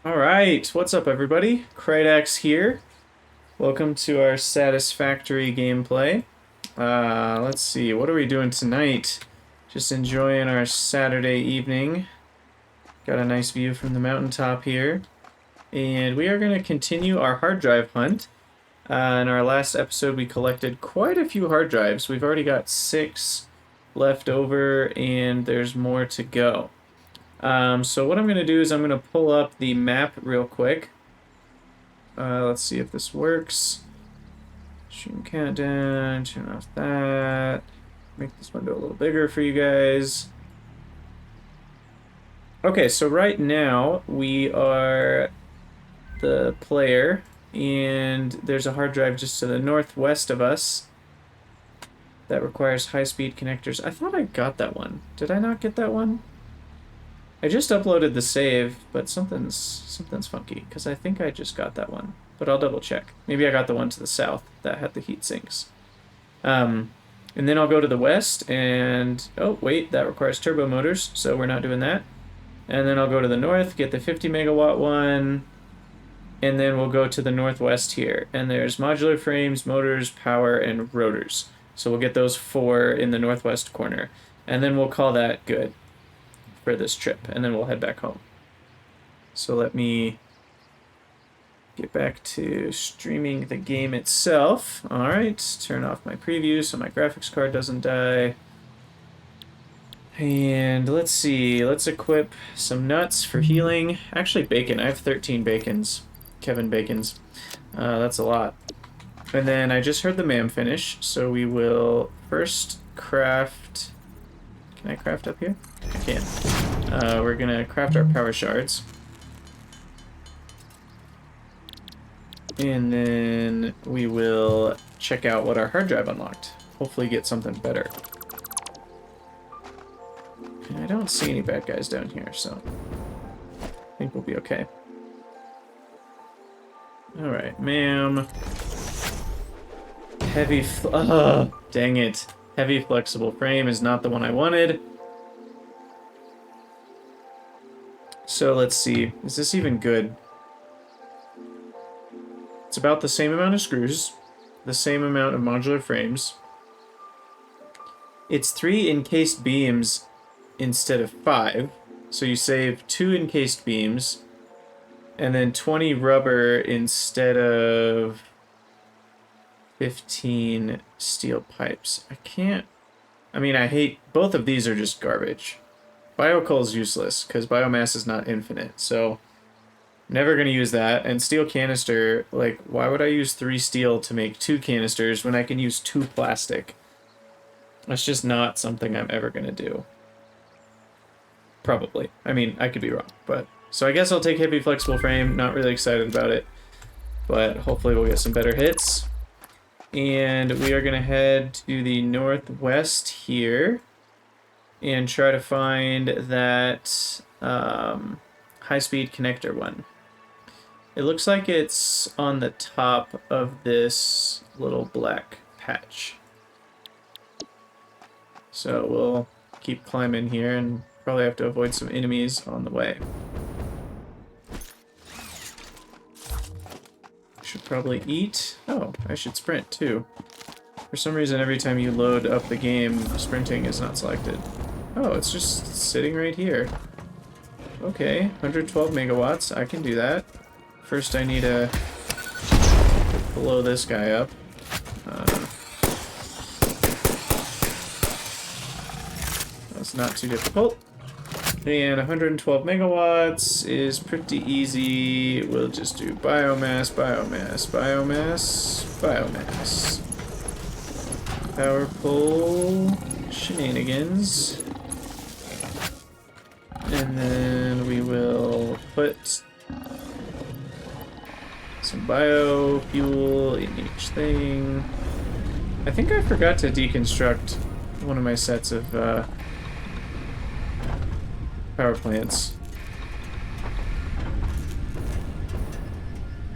Alright, what's up everybody? Krydax here. Welcome to our Satisfactory gameplay. Let's see, what are we doing tonight? Just enjoying our Saturday evening. Got a nice view from the mountaintop here. And we are going to continue our hard drive hunt. In our last episode we collected quite a few hard drives. We've already got 6 left over and there's more to go. So what I'm going to do is I'm going to pull up the map real quick. Let's see if this works. Stream countdown, turn off that. Make this window a little bigger for you guys. Okay, so right now we are the player, and there's a hard drive just to the northwest of us that requires high-speed connectors. I thought I got that one. Did I not get that one? I just uploaded the save, but something's funky, because I think I just got that one. But I'll double check. Maybe I got the one to the south that had the heat sinks. And then I'll go to the west, and... oh, wait, that requires turbo motors, so we're not doing that. And then I'll go to the north, get the 50 megawatt one, and then we'll go to the northwest here. And there's modular frames, motors, power, and rotors. So we'll get those 4 in the northwest corner. And then we'll call that good for this trip, and then we'll head back home. So let me get back to streaming the game itself. Alright, turn off my preview so my graphics card doesn't die. And let's see, let's equip some nuts for healing. Actually, bacon. I have 13 bacons. Kevin Bacons. That's a lot. And then I just heard the MAM finish, so we will first craft... Can I craft up here? I can. We're gonna craft our power shards. And then we will check out what our hard drive unlocked. Hopefully get something better. And I don't see any bad guys down here, so I think we'll be okay. Alright, ma'am. Heavy dang it. Heavy flexible frame is not the one I wanted. So let's see. Is this even good? It's about the same amount of screws, the same amount of modular frames. It's 3 encased beams instead of 5. So you save 2 encased beams, and then 20 rubber instead of 15 steel pipes. I mean, I hate... both of these are just garbage. Biocoal is useless, because biomass is not infinite, so... never gonna use that. And steel canister, like, why would I use 3 steel to make 2 canisters when I can use 2 plastic? That's just not something I'm ever gonna do. Probably. I mean, I could be wrong, but... so I guess I'll take heavy flexible frame, not really excited about it. But hopefully we'll get some better hits. And we are going to head to the northwest here and try to find that high-speed connector one. It looks like it's on the top of this little black patch. So we'll keep climbing here and probably have to avoid some enemies on the way. Should probably eat. Oh, I should sprint too. For some reason, every time you load up the game, sprinting is not selected. Oh, it's just sitting right here. Okay, 112 megawatts. I can do that. First, I need to blow this guy up. That's not too difficult. And 112 megawatts is pretty easy. We'll just do biomass, biomass, biomass, biomass. Power pole shenanigans. And then we will put some biofuel in each thing. I think I forgot to deconstruct one of my sets of power plants.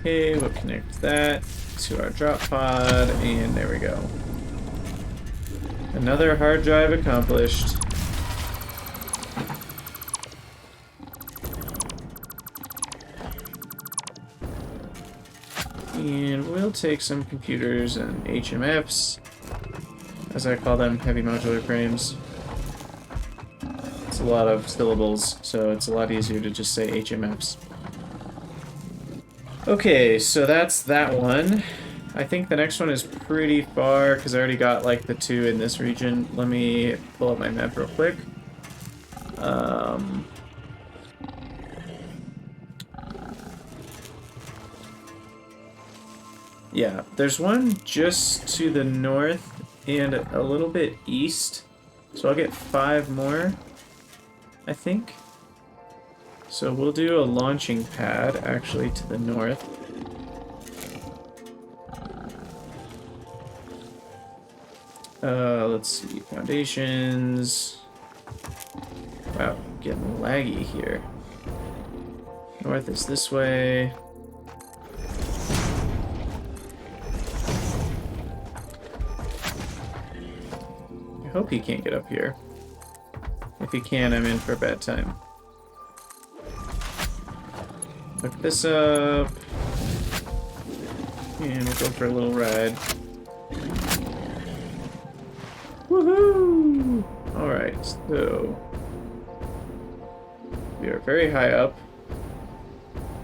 Okay, we'll connect that to our drop pod, and there we go. Another hard drive accomplished. And we'll take some computers and HMFs, as I call them, heavy modular frames. It's a lot of syllables, so it's a lot easier to just say HMFs. Okay, so that's that one. I think the next one is pretty far, because I already got, like, the two in this region. Let me pull up my map real quick. Yeah, there's one just to the north and a little bit east. So I'll get 5 more, I think. So we'll do a launching pad, actually, to the north. Let's see, foundations. Wow, getting laggy here. North is this way. I hope he can't get up here. If he can, I'm in for a bad time. Look this up. And we'll go for a little ride. Woohoo! Alright, so we are very high up.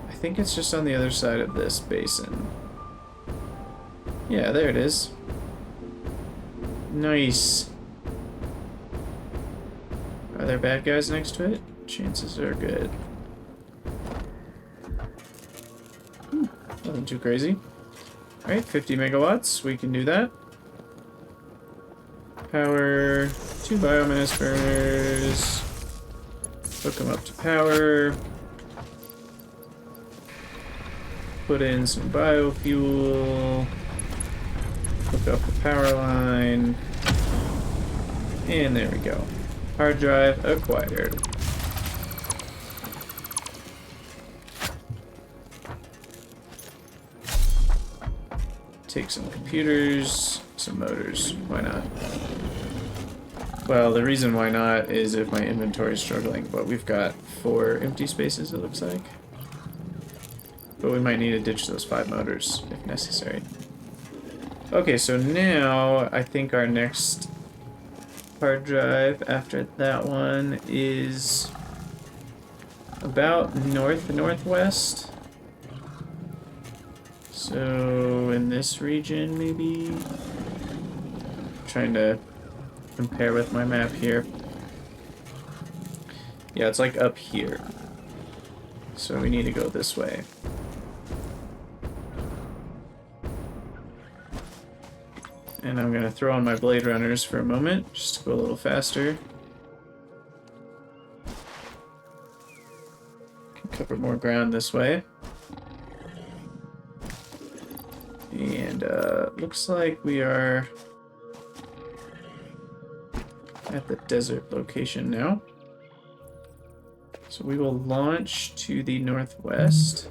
I think it's just on the other side of this basin. Yeah, there it is. Nice. Are there bad guys next to it? Chances are good. Nothing too crazy. Alright, 50 megawatts. We can do that. Power. 2 biomass burners. Hook them up to power. Put in some biofuel. Hook up the power line. And there we go. Hard drive acquired. Take some computers, some motors. Why not? Well, the reason why not is if my inventory is struggling, but we've got 4 empty spaces, it looks like. But we might need to ditch those 5 motors if necessary. Okay, so now I think our next hard drive after that one is about northwest. So in this region, maybe? I'm trying to compare with my map here. Yeah, it's like up here. So we need to go this way. And I'm going to throw on my Blade Runners for a moment, just to go a little faster. Can cover more ground this way. And looks like we are at the desert location now. So we will launch to the northwest.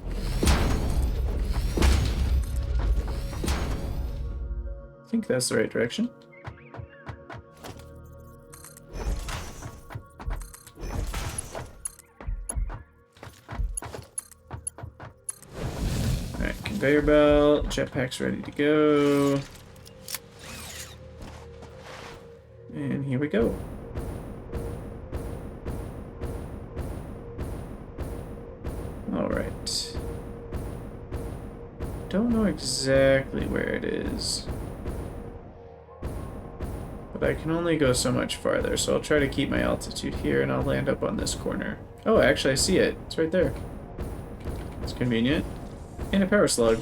I think that's the right direction. Alright, conveyor belt, jetpack's ready to go. And here we go. Alright. Don't know exactly where it is. But I can only go so much farther, so I'll try to keep my altitude here and I'll land up on this corner. Oh, actually I see it. It's right there. It's convenient. And a power slug.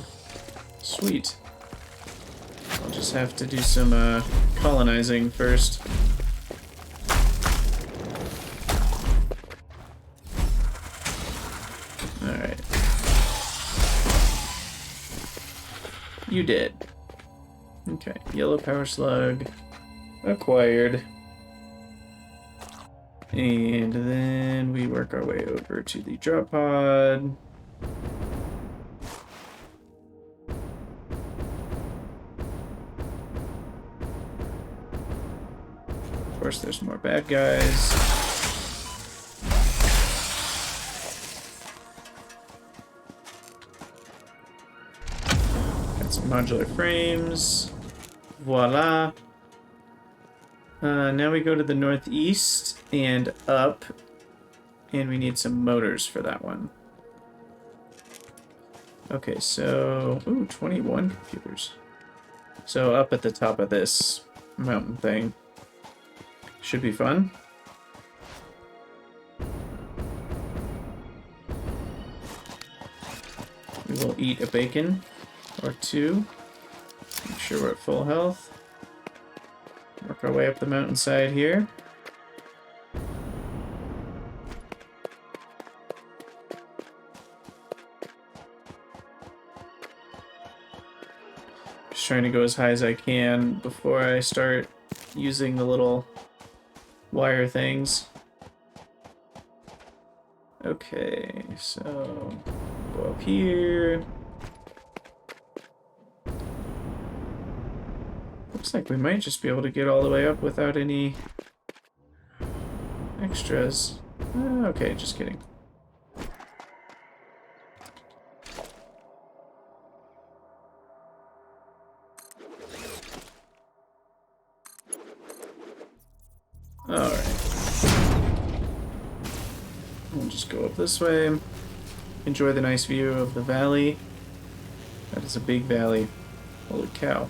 Sweet. I'll just have to do some colonizing first. Alright. You did. Okay, yellow power slug. Acquired. And then we work our way over to the drop pod. Of course, there's more bad guys. Some modular frames. Voila. Now we go to the northeast and up, and we need some motors for that one. Okay, so... Ooh, 21 computers. So up at the top of this mountain thing. Should be fun. We will eat a bacon or two. Make sure we're at full health. Work our way up the mountainside here. Just trying to go as high as I can before I start using the little wire things. Okay, so go up here. Looks like we might just be able to get all the way up without any extras. Okay, just kidding. Alright. We'll just go up this way. Enjoy the nice view of the valley. That is a big valley. Holy cow.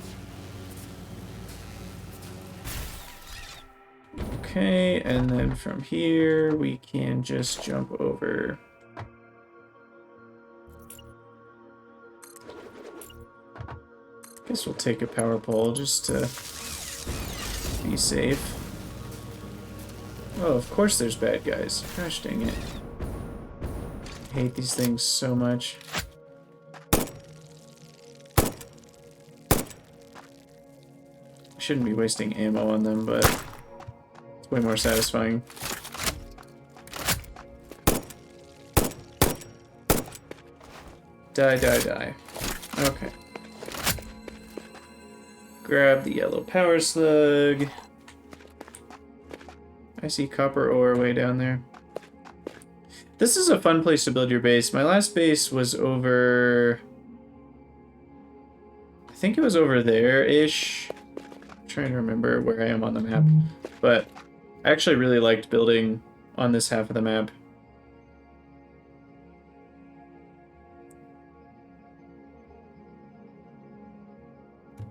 Okay, and then from here we can just jump over. Guess we'll take a power pole just to be safe. Oh, of course there's bad guys. Gosh dang it. I hate these things so much. I shouldn't be wasting ammo on them, but it's way more satisfying. Die, die, die. Okay. Grab the yellow power slug. I see copper ore way down there. This is a fun place to build your base. My last base was over... I think it was over there-ish. I'm trying to remember where I am on the map. But I actually really liked building on this half of the map.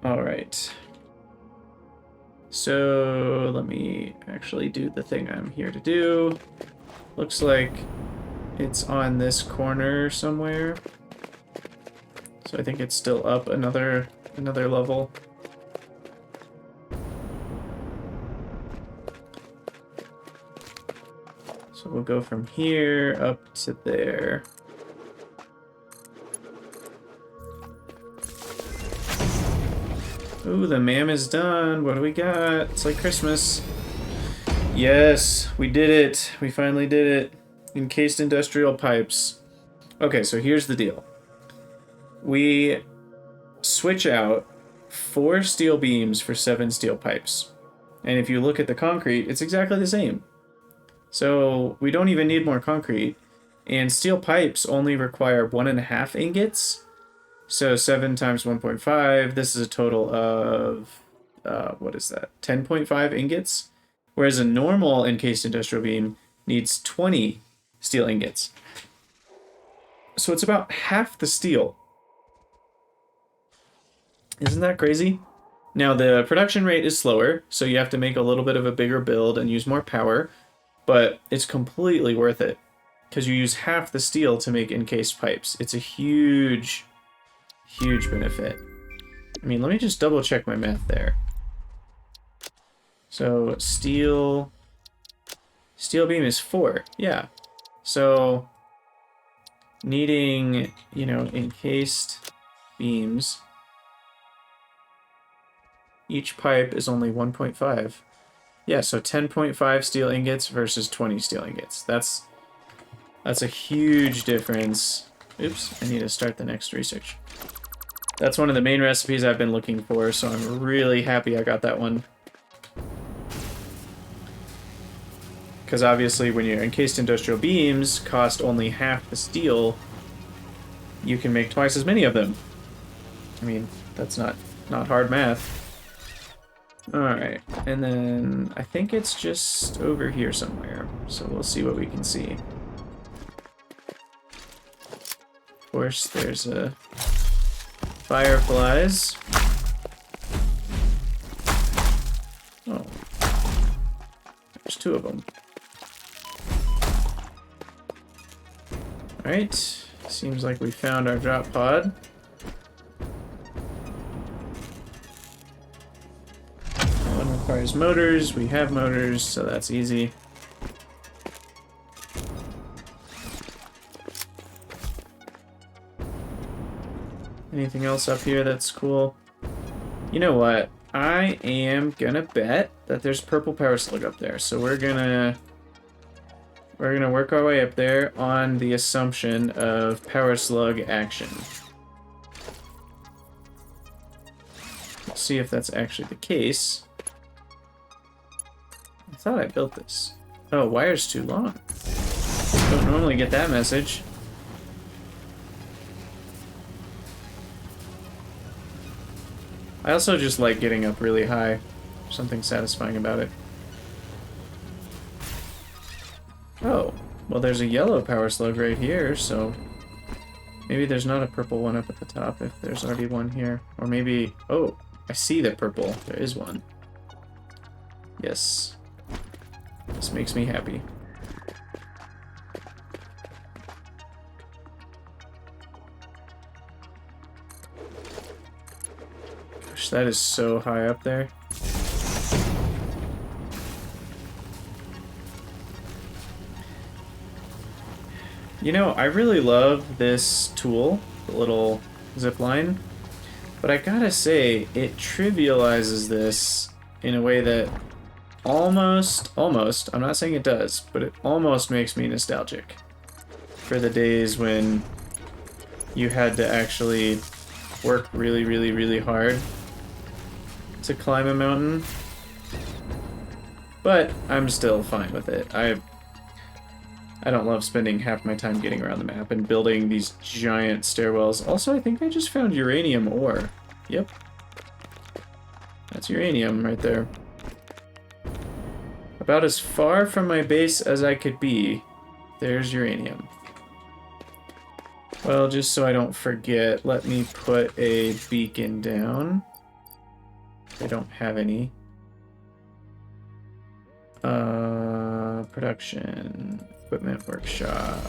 Alright. So let me actually do the thing I'm here to do. Looks like it's on this corner somewhere. So I think it's still up another level. So we'll go from here up to there. Ooh, the mam is done. What do we got? It's like Christmas. Yes, we did it. We finally did it. Encased industrial pipes. Okay, so here's the deal. We switch out 4 steel beams for 7 steel pipes. And if you look at the concrete, it's exactly the same. So we don't even need more concrete. And steel pipes only require 1.5 ingots. So 7 times 1.5, this is a total of, what is that? 10.5 ingots? Whereas a normal encased industrial beam needs 20 steel ingots. So it's about half the steel. Isn't that crazy? Now the production rate is slower, so you have to make a little bit of a bigger build and use more power, but it's completely worth it because you use half the steel to make encased pipes. It's a huge benefit. I mean, let me just double check my math there. So steel beam is 4. Yeah. So needing, you know, encased beams, each pipe is only 1.5. Yeah, so 10.5 steel ingots versus 20 steel ingots. That's a huge difference. Oops, I need to start the next research. That's one of the main recipes I've been looking for, so I'm really happy I got that one. Because obviously when your encased industrial beams cost only half the steel, you can make twice as many of them. I mean, that's not hard math. Alright, and then I think it's just over here somewhere, so we'll see what we can see. Of course, there's fireflies. Oh, there's two of them. Alright, seems like we found our drop pod. Requires motors. We have motors, so that's easy. Anything else up here that's cool? You know what? I am gonna bet that there's purple power slug up there, so we're gonna work our way up there on the assumption of power slug action. Let's see if that's actually the case. I thought I built this. Oh, wire's too long. Don't normally get that message. I also just like getting up really high. Something satisfying about it. Oh, well there's a yellow power slug right here, so maybe there's not a purple one up at the top if there's already one here. Or maybe... Oh, I see the purple. There is one. Yes. This makes me happy. Gosh, that is so high up there. You know, I really love this tool, the little zip line, but I gotta say, it trivializes this in a way that almost, I'm not saying it does, but it almost makes me nostalgic for the days when you had to actually work really, really, really hard to climb a mountain. But I'm still fine with it. I don't love spending half my time getting around the map and building these giant stairwells. Also, I think I just found uranium ore. Yep. That's uranium right there. About as far from my base as I could be, there's uranium. Well, just so I don't forget, let me put a beacon down. I don't have any. Production, equipment workshop,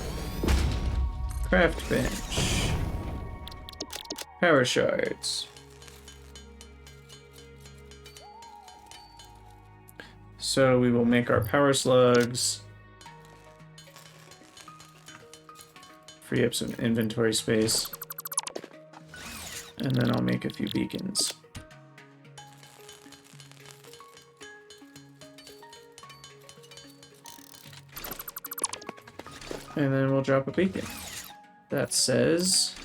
craft bench, power shards. So we will make our power slugs, free up some inventory space, and then I'll make a few beacons. And then we'll drop a beacon that says,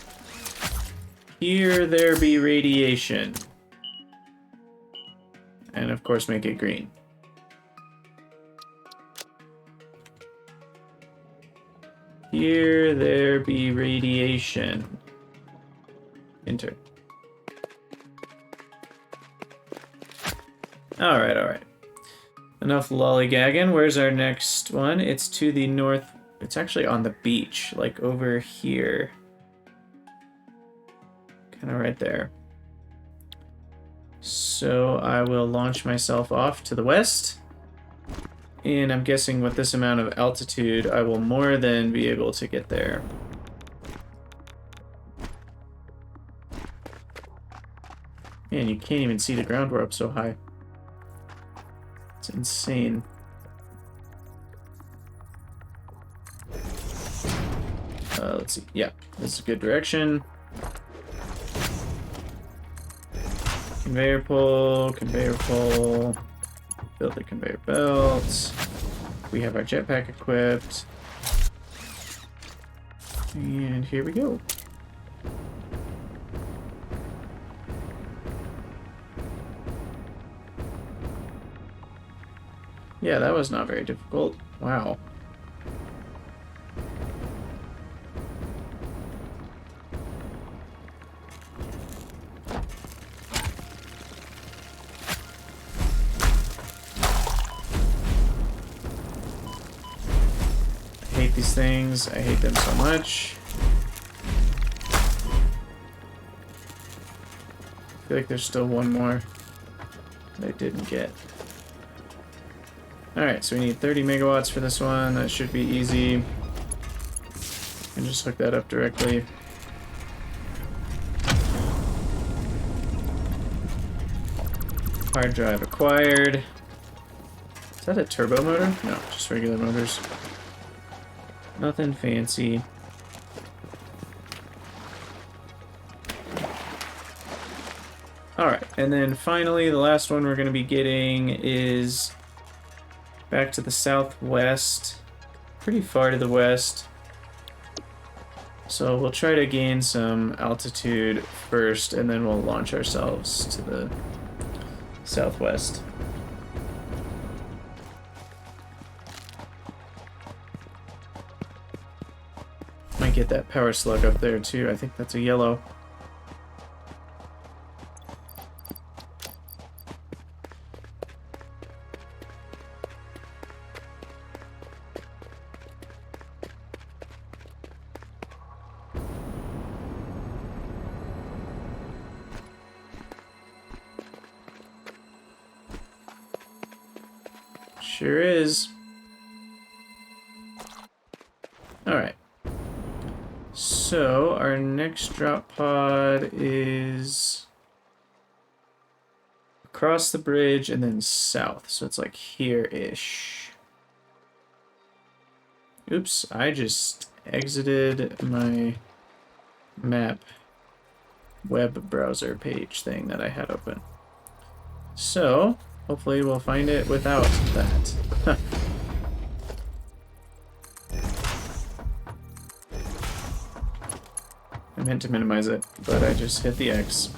"Here there be radiation." And of course make it green. Here there be radiation. Enter. Alright, alright. Enough lollygagging. Where's our next one? It's to the north. It's actually on the beach, like over here. Kind of right there. So I will launch myself off to the west. And I'm guessing with this amount of altitude, I will more than be able to get there. Man, you can't even see the ground, we're up so high. It's insane. Let's see. Yeah, this is a good direction. Conveyor pole, conveyor pole. Build the conveyor belt. We have our jetpack equipped. And here we go. Yeah, that was not very difficult. Wow. hate these things. I hate them so much. I feel like there's still one more that I didn't get. Alright, so we need 30 megawatts for this one. That should be easy. And just hook that up directly. Hard drive acquired. Is that a turbo motor? No, just regular motors. Nothing fancy. Alright, and then finally the last one we're going to be getting is back to the southwest. Pretty far to the west. So we'll try to gain some altitude first, and then we'll launch ourselves to the southwest. Might get that power slug up there too. I think that's a yellow. Sure is. Alright. So, our next drop pod is across the bridge and then south. So it's like here-ish. Oops, I just exited my map web browser page thing that I had open. So, hopefully we'll find it without that. I meant to minimize it, but I just hit the X.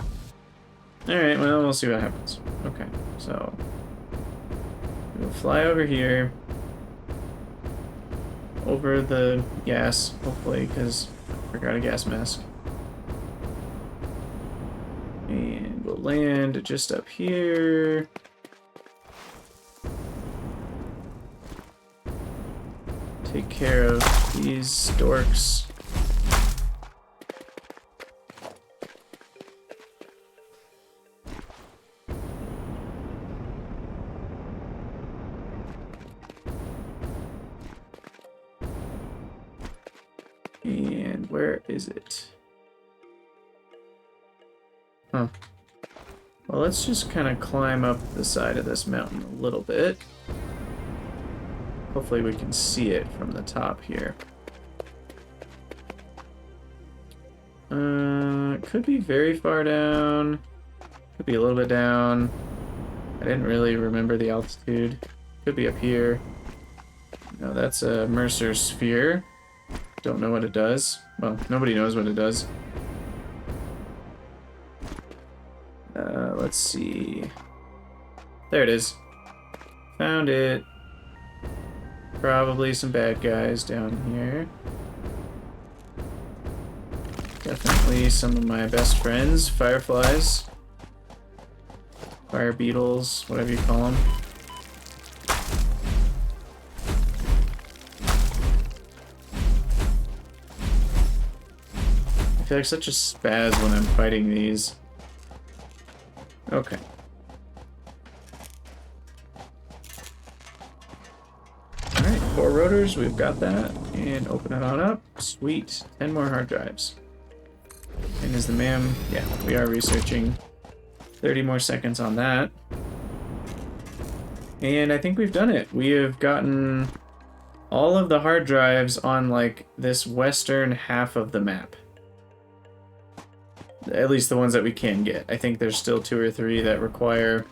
Alright, well, we'll see what happens. Okay, so we'll fly over here. Over the gas, hopefully, because I forgot a gas mask. And we'll land just up here. Take care of these dorks. And where is it? Huh. Well, let's just kind of climb up the side of this mountain a little bit. Hopefully we can see it from the top here. It could be very far down. Could be a little bit down. I didn't really remember the altitude. Could be up here. No, that's a Mercer sphere. Don't know what it does. Well, nobody knows what it does. Let's see. There it is. Found it. Probably some bad guys down here. Definitely some of my best friends. Fireflies. Fire beetles, whatever you call them. I feel like such a spaz when I'm fighting these. Okay. Alright, 4 rotors, we've got that. And open it on up. Sweet. 10 more hard drives. And is the MAM? Yeah, we are researching. 30 more seconds on that. And I think we've done it. We have gotten all of the hard drives on, like, this western half of the map. At least the ones that we can get. I think there's still 2 or 3 that require...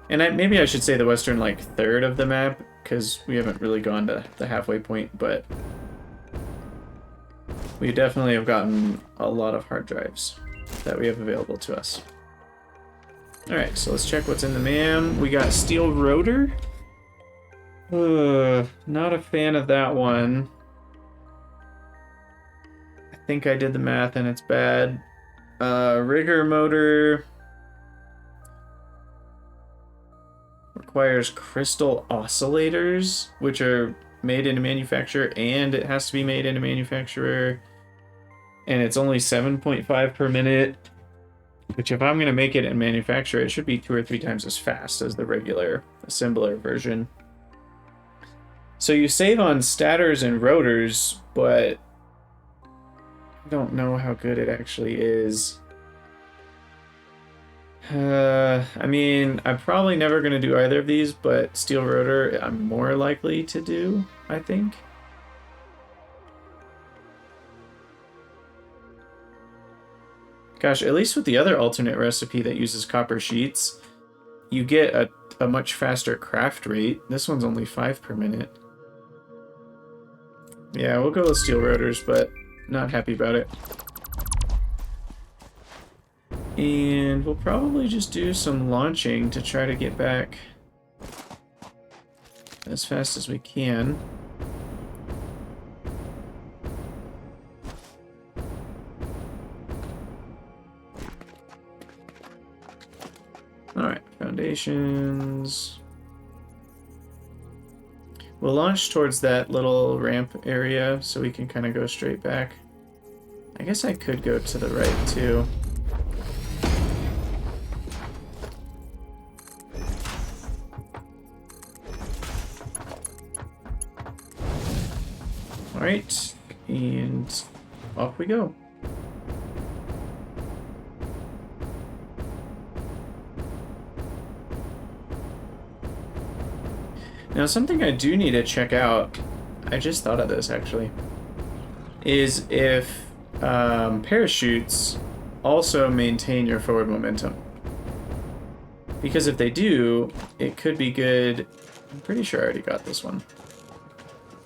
And maybe I should say the western, like, third of the map, because we haven't really gone to the halfway point, but... we definitely have gotten a lot of hard drives that we have available to us. Alright, so let's check what's in the MAM. We got steel rotor. Not a fan of that one. I think I did the math and it's bad. Rigger motor requires crystal oscillators, which are made in a manufacturer, and it has to be made in a manufacturer. And it's only 7.5 per minute. Which if I'm going to make it in manufacturer, it should be 2 or 3 times as fast as the regular assembler version. So you save on stators and rotors, but I don't know how good it actually is. I mean, I'm probably never going to do either of these, but steel rotor I'm more likely to do, I think. Gosh, at least with the other alternate recipe that uses copper sheets, you get a much faster craft rate. This one's only 5 per minute. Yeah, we'll go with steel rotors, but not happy about it. And we'll probably just do some launching to try to get back as fast as we can. Alright, foundations. We'll launch towards that little ramp area so we can kind of go straight back. I guess I could go to the right too. Alright, and off we go. Now, something I do need to check out, I just thought of this actually, is if parachutes also maintain your forward momentum. Because if they do, it could be good. I'm pretty sure I already got this one.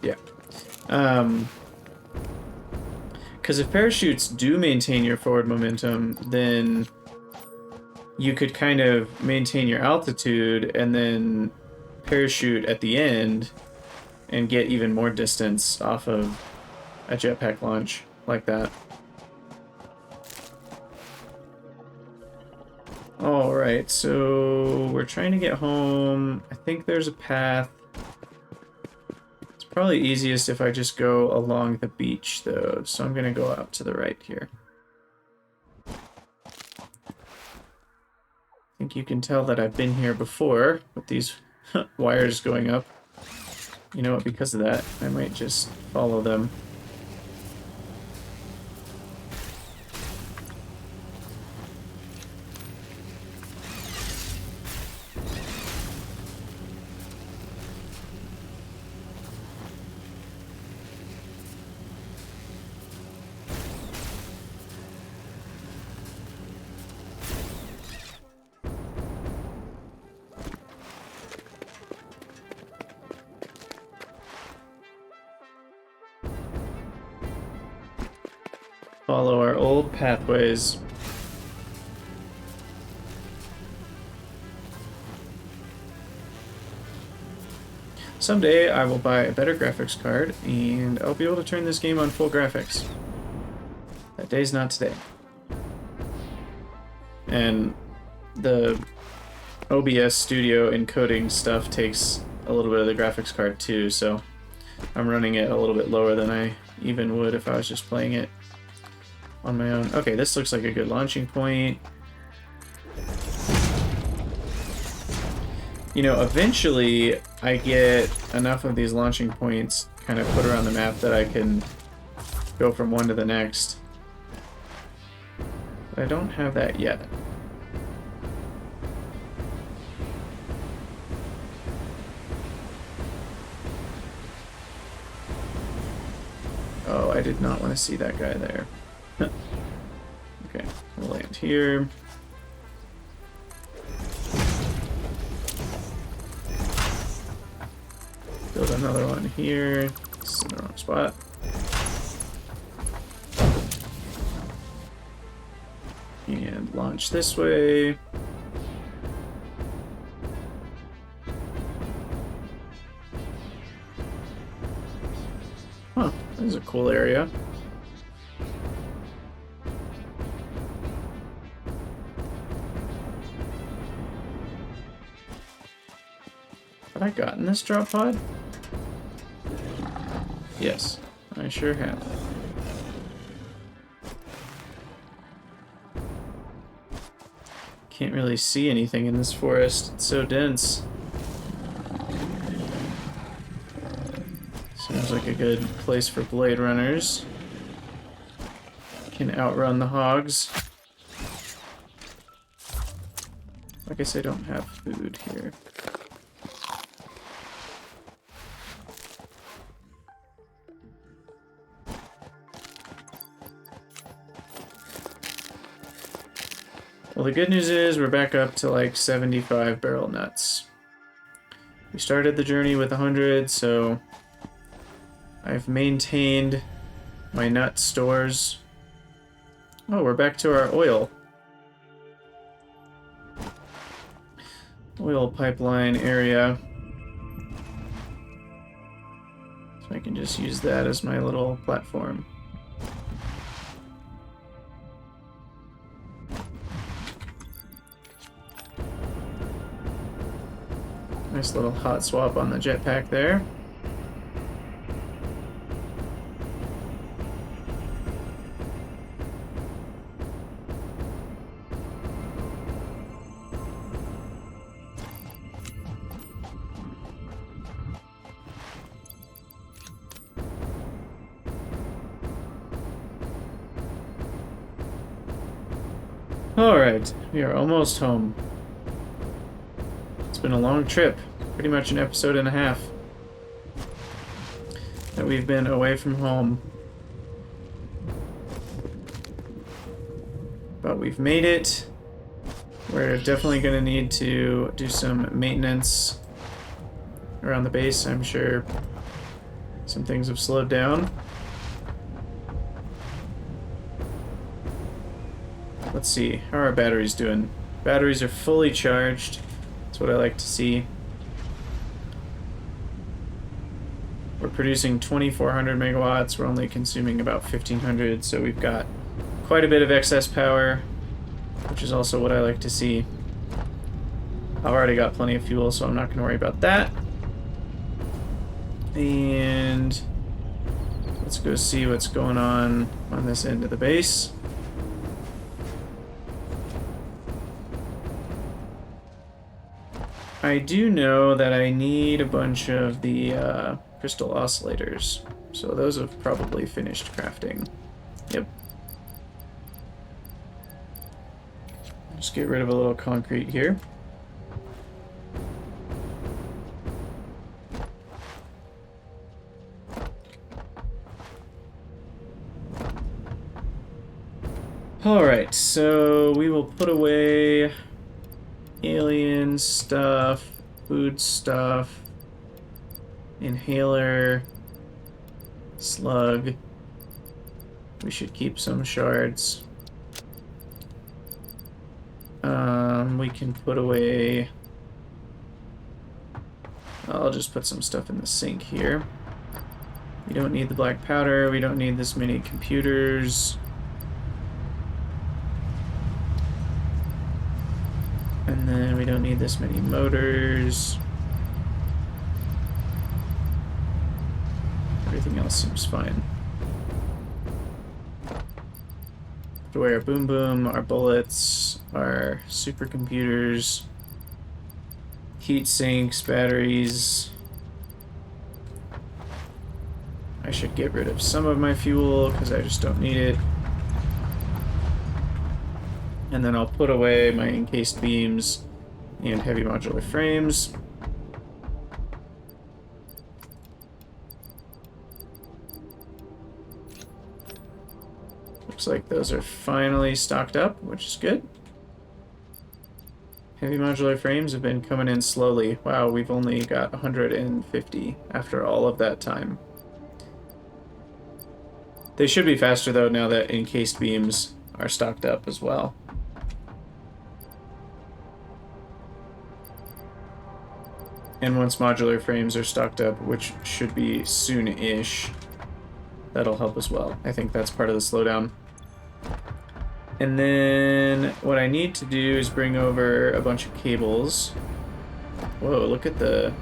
Yeah. Because if parachutes do maintain your forward momentum, then you could kind of maintain your altitude and then parachute at the end and get even more distance off of a jetpack launch like that. Alright, so we're trying to get home. I think there's a path. It's probably easiest if I just go along the beach though, so I'm gonna go out to the right here. I think you can tell that I've been here before with these wires going up. You know what, because of that, I might just follow them. Follow our old pathways. Someday I will buy a better graphics card and I'll be able to turn this game on full graphics. That day's not today. And the OBS Studio encoding stuff takes a little bit of the graphics card too, so I'm running it a little bit lower than I even would if I was just playing it on my own. Okay, this looks like a good launching point. You know, eventually I get enough of these launching points kind of put around the map that I can go from one to the next. But I don't have that yet. Oh, I did not want to see that guy there. Okay, we'll land here. Build another one here. This is in the wrong spot. And launch this way. Huh, this is a cool area. Have I gotten this drop pod? Yes, I sure have. Can't really see anything in this forest. It's so dense. Seems like a good place for blade runners. Can outrun the hogs. I guess I don't have food here. Well, the good news is we're back up to like 75 barrel nuts. We started the journey with 100, so I've maintained my nut stores. Oh, we're back to our oil. Oil pipeline area. So I can just use that as my little platform. Nice little hot swap on the jetpack there. Alright, we are almost home. It's been a long trip, pretty much an episode and a half that we've been away from home. But we've made it. We're definitely going to need to do some maintenance around the base. I'm sure some things have slowed down. Let's see, how are our batteries doing? Batteries are fully charged. That's what I like to see. We're producing 2,400 megawatts. We're only consuming about 1,500, so we've got quite a bit of excess power, which is also what I like to see. I've already got plenty of fuel, so I'm not going to worry about that. And let's go see what's going on this end of the base. I do know that I need a bunch of the crystal oscillators, so those have probably finished crafting. Yep. Just get rid of a little concrete here. Alright, so we will put away alien stuff, food stuff, inhaler, slug. We should keep some shards. We can put away... I'll just put some stuff in the sink here. We don't need the black powder, we don't need this many computers. And then we don't need this many motors. Everything else seems fine. Put away our boom boom, our bullets, our supercomputers, heat sinks, batteries. I should get rid of some of my fuel because I just don't need it. And then I'll put away my encased beams and heavy modular frames. Looks like those are finally stocked up, which is good. Heavy modular frames have been coming in slowly. Wow, we've only got 150 after all of that time. They should be faster though now that encased beams are stocked up as well. And once modular frames are stocked up, which should be soon-ish, that'll help as well. I think that's part of the slowdown. And then what I need to do is bring over a bunch of cables. Whoa, look at the...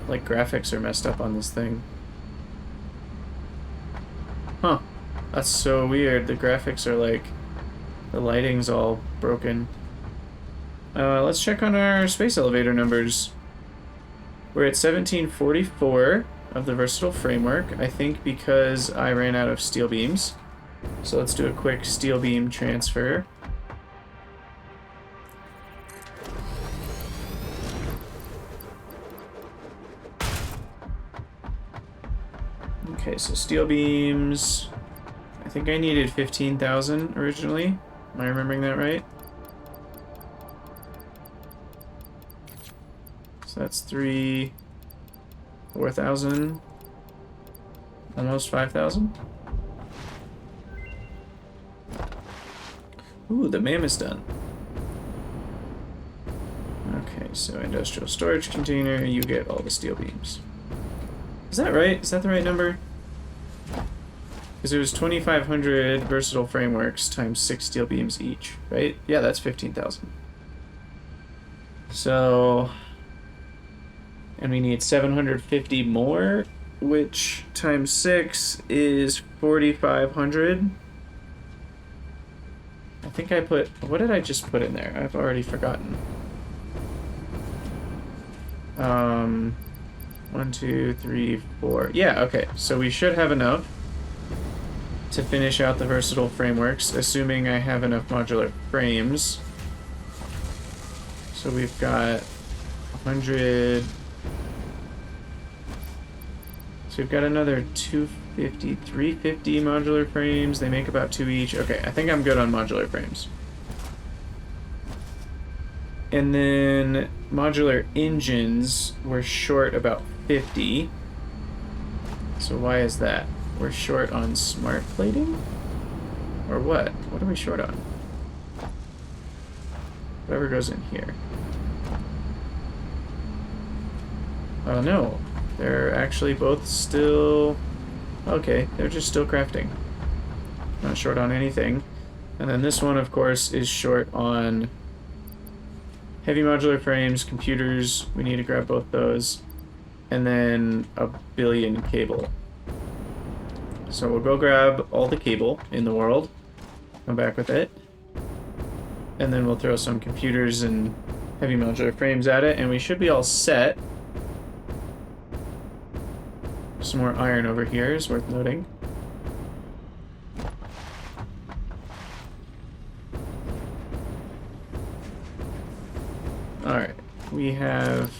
like, graphics are messed up on this thing. Huh. That's so weird. The graphics are like... The lighting's all broken. Let's check on our space elevator numbers. We're at 1744 of the versatile framework, I think because I ran out of steel beams. So let's do a quick steel beam transfer. Okay, so steel beams... I think I needed 15,000 originally. Am I remembering that right? So that's 4,000, almost 5,000. Ooh, the MAM is done. Okay, so industrial storage container, you get all the steel beams. Is that right? Is that the right number? Because it was 2,500 versatile frameworks times 6 steel beams each, right? Yeah, that's 15,000. So... And we need 750 more, which times 6 is 4,500. I think I put... What did I just put in there? I've already forgotten. 1, 2, 3, 4. Yeah, okay. So we should have enough to finish out the versatile frameworks, assuming I have enough modular frames. So we've got 100... So we've got another 250, 350 modular frames. They make about 2 each. Okay, I think I'm good on modular frames. And then modular engines, we're short about 50. So why is that? We're short on smart plating? Or what? What are we short on? Whatever goes in here. Oh no. They're actually both still... Okay, they're just still crafting. Not short on anything. And then this one, of course, is short on heavy modular frames, computers. We need to grab both those. And then a billion cable. So we'll go grab all the cable in the world. Come back with it. And then we'll throw some computers and heavy modular frames at it, and we should be all set. Some more iron over here is worth noting. Alright, we have,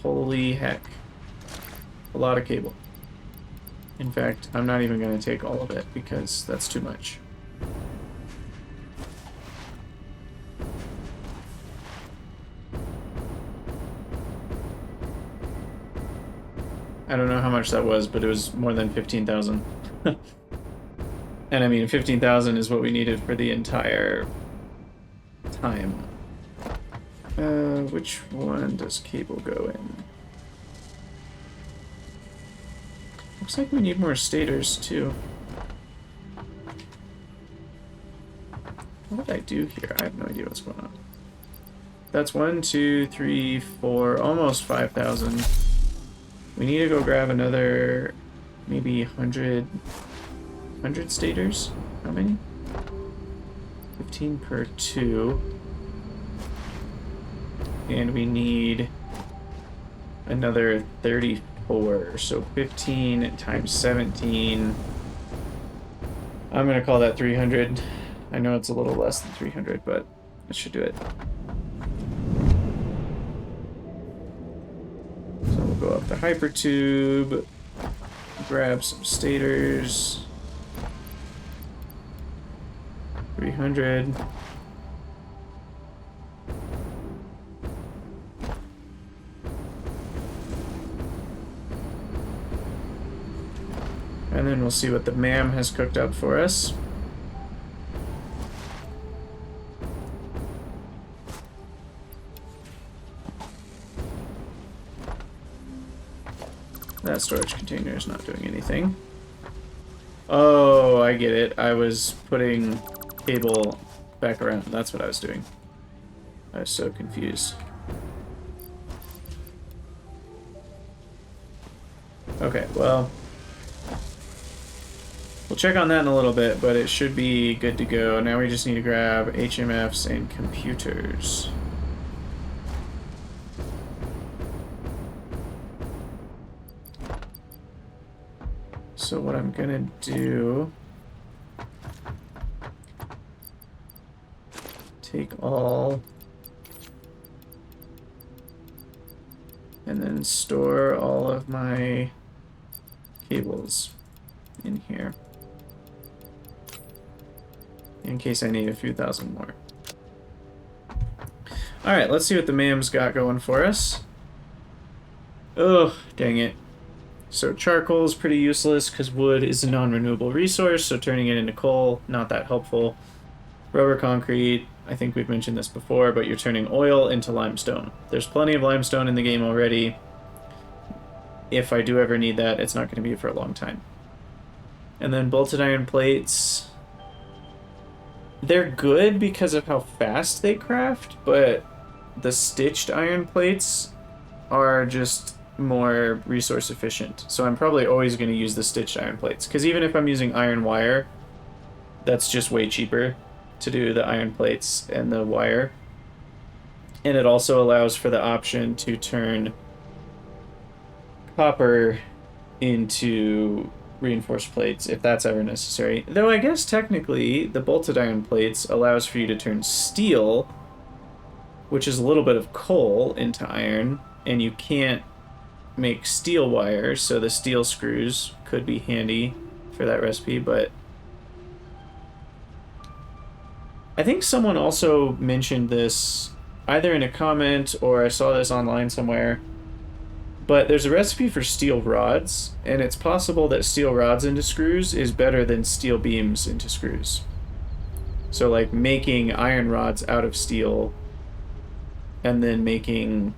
holy heck, a lot of cable. In fact, I'm not even going to take all of it because that's too much. I don't know how much that was, but it was more than 15,000. And I mean, 15,000 is what we needed for the entire time. Which one does cable go in? Looks like we need more stators, too. What did I do here? I have no idea what's going on. That's 1, 2, 3, 4, almost 5,000. We need to go grab another, maybe 100 stators? How many? 15 per 2. And we need another 34, so 15 times 17. I'm gonna call that 300. I know it's a little less than 300, but it should do it. So we'll go up the hypertube, grab some stators. 300. And then we'll see what the MAM has cooked up for us. That storage container is not doing anything. Oh, I get it. I was putting cable back around. That's what I was doing. I was so confused. Okay, well... We'll check on that in a little bit, but it should be good to go. Now we just need to grab HMFs and computers. So what I'm gonna do... take all... and then store all of my cables in here. In case I need a few thousand more. Alright, let's see what the MAM's got going for us. Ugh, dang it. So charcoal is pretty useless because wood is a non-renewable resource, so turning it into coal, not that helpful. Rubber concrete, I think we've mentioned this before, but you're turning oil into limestone. There's plenty of limestone in the game already. If I do ever need that, it's not going to be for a long time. And then bolted iron plates. They're good because of how fast they craft, but the stitched iron plates are just more resource efficient. So I'm probably always going to use the stitched iron plates, because even if I'm using iron wire, that's just way cheaper to do the iron plates and the wire. And it also allows for the option to turn copper into reinforced plates if that's ever necessary. Though I guess technically the bolted iron plates allows for you to turn steel, which is a little bit of coal, into iron, and you can't make steel wire, so the steel screws could be handy for that recipe. But I think someone also mentioned this either in a comment or I saw this online somewhere, but there's a recipe for steel rods, and it's possible that steel rods into screws is better than steel beams into screws. So like making iron rods out of steel and then making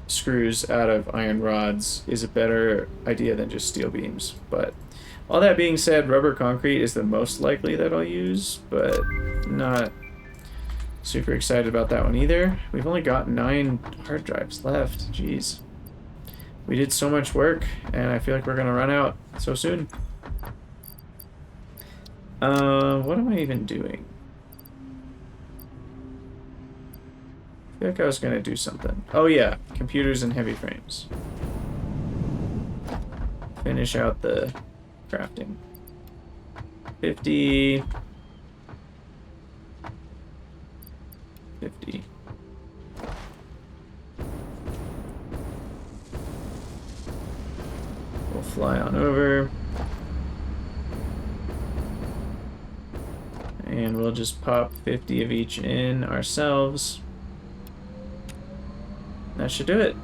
screws out of iron rods is a better idea than just steel beams. But all that being said, rubber concrete is the most likely that I'll use, but not super excited about that one either. We've only got 9 hard drives left. Jeez. We did so much work, and I feel like we're gonna run out so soon. What am I even doing? I feel like I was gonna do something. Oh yeah, computers and heavy frames. Finish out the crafting. 50. 50. We'll fly on over. And we'll just pop 50 of each in ourselves. That should do it.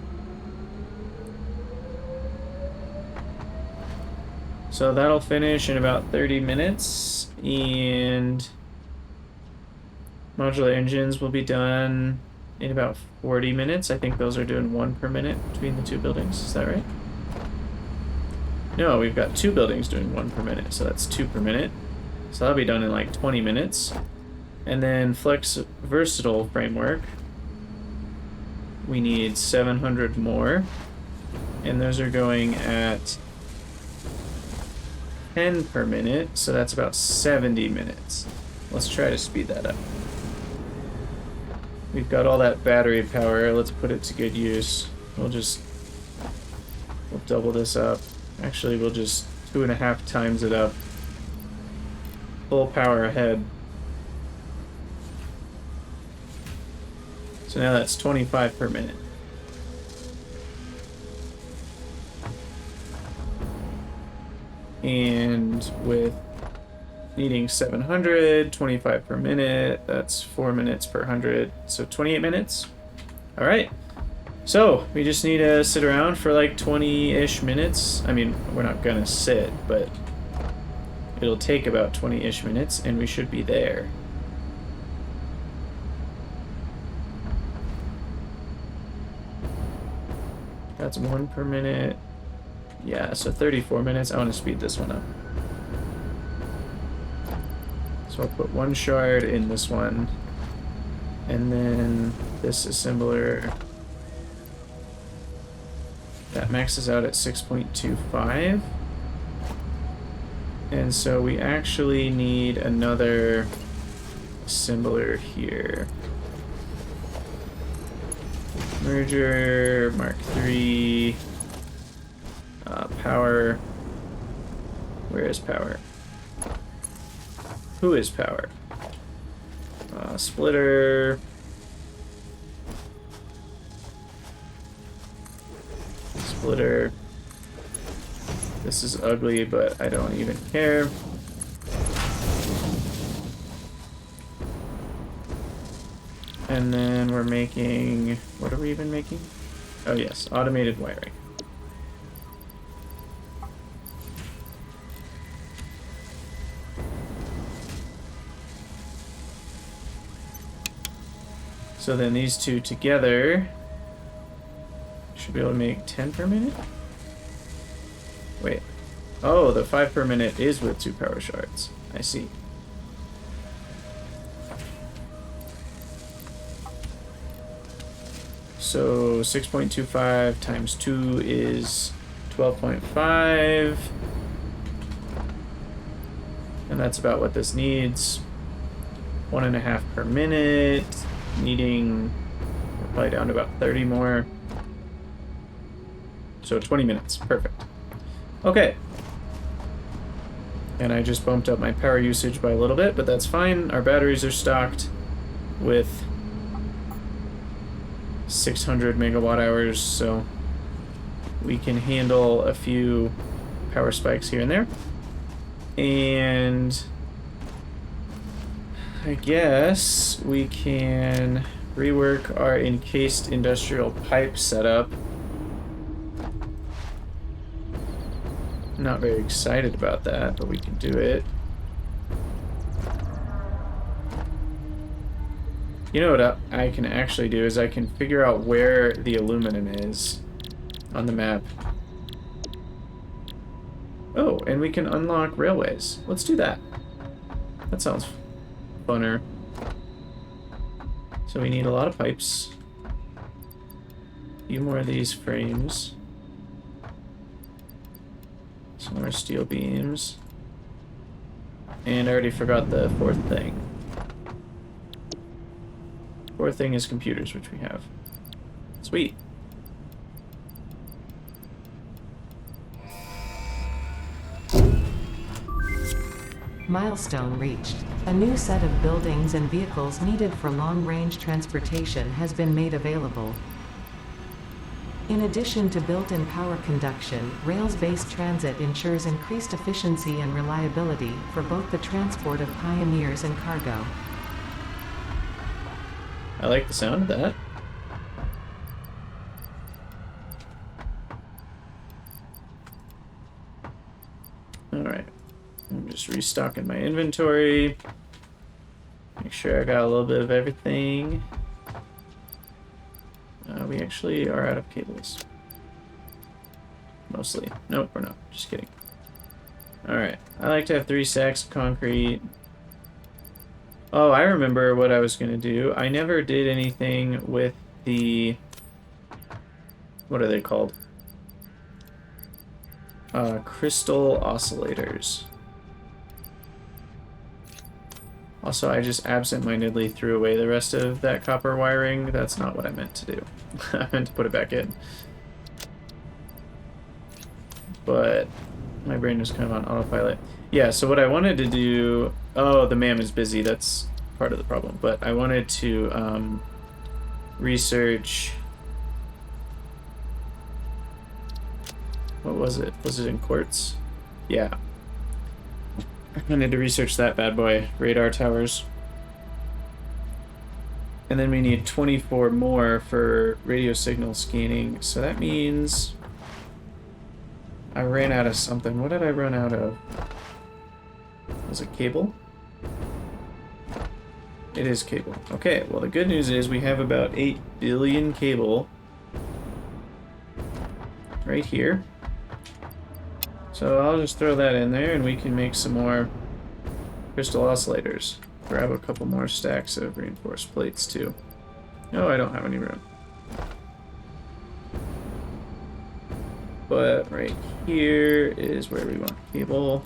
So that'll finish in about 30 minutes, and modular engines will be done in about 40 minutes. I think those are doing 1 per minute between the 2 buildings. Is that right? No, we've got 2 buildings doing 1 per minute, so that's 2 per minute. So that'll be done in like 20 minutes. And then Flex Versatile Framework, we need 700 more, and those are going at 10 per minute, so that's about 70 minutes. Let's try to speed that up. We've got all that battery power, let's put it to good use. We'll double this up. Actually, we'll just 2.5 times it up. Full power ahead. So now that's 25 per minute. And with needing 700, 25 per minute, that's 4 minutes per 100, so 28 minutes. All right. So we just need to sit around for like 20-ish minutes. I mean, we're not gonna sit, but it'll take about 20-ish minutes, and we should be there. That's 1 per minute. Yeah, so 34 minutes. I want to speed this one up. So I'll put 1 shard in this one, and then this assembler. That maxes out at 6.25. And so we actually need another assembler here. Merger, Mark III, power. Where is power? Who is power? Splitter. Splitter. This is ugly, but I don't even care. And then we're making... What are we even making? Oh yes, automated wiring. So then these two together should be able to make 10 per minute? Wait. Oh, the 5 per minute is with 2 power shards. I see. So 6.25 times 2 is 12.5. And that's about what this needs. 1.5 per minute. Needing probably down to about 30 more. So 20 minutes. Perfect. Okay. And I just bumped up my power usage by a little bit, but that's fine. Our batteries are stocked with 600 megawatt hours, so we can handle a few power spikes here and there. And I guess we can rework our encased industrial pipe setup. I'm not very excited about that, but we can do it. You know what I can actually do is I can figure out where the aluminum is on the map. Oh, and we can unlock railways. Let's do that. That sounds funner. So we need a lot of pipes. A few more of these frames. Some more steel beams. And I already forgot the fourth thing. Fourth thing is computers, which we have. Sweet. Milestone reached. A new set of buildings and vehicles needed for long-range transportation has been made available. In addition to built-in power conduction, rails-based transit ensures increased efficiency and reliability for both the transport of pioneers and cargo. I like the sound of that. Alright. I'm just restocking my inventory. Make sure I got a little bit of everything. We actually are out of cables. Mostly. Nope, we're not. Just kidding. Alright. I like to have 3 stacks of concrete. Oh, I remember what I was going to do. I never did anything with the... What are they called? Crystal oscillators. Also, I just absent-mindedly threw away the rest of that copper wiring. That's not what I meant to do. I meant to put it back in. But my brain was kind of on autopilot. Yeah, so what I wanted to do... Oh, the MAM is busy. That's part of the problem. But I wanted to research... What was it? Was it in quartz? Yeah. I wanted to research that bad boy. Radar towers. And then we need 24 more for radio signal scanning. So that means... I ran out of something. What did I run out of? Was it cable? It is cable. Okay, well the good news is we have about 8 billion cable right here. So I'll just throw that in there and we can make some more crystal oscillators. Grab a couple more stacks of reinforced plates too. Oh, I don't have any room. But right here is where we want cable.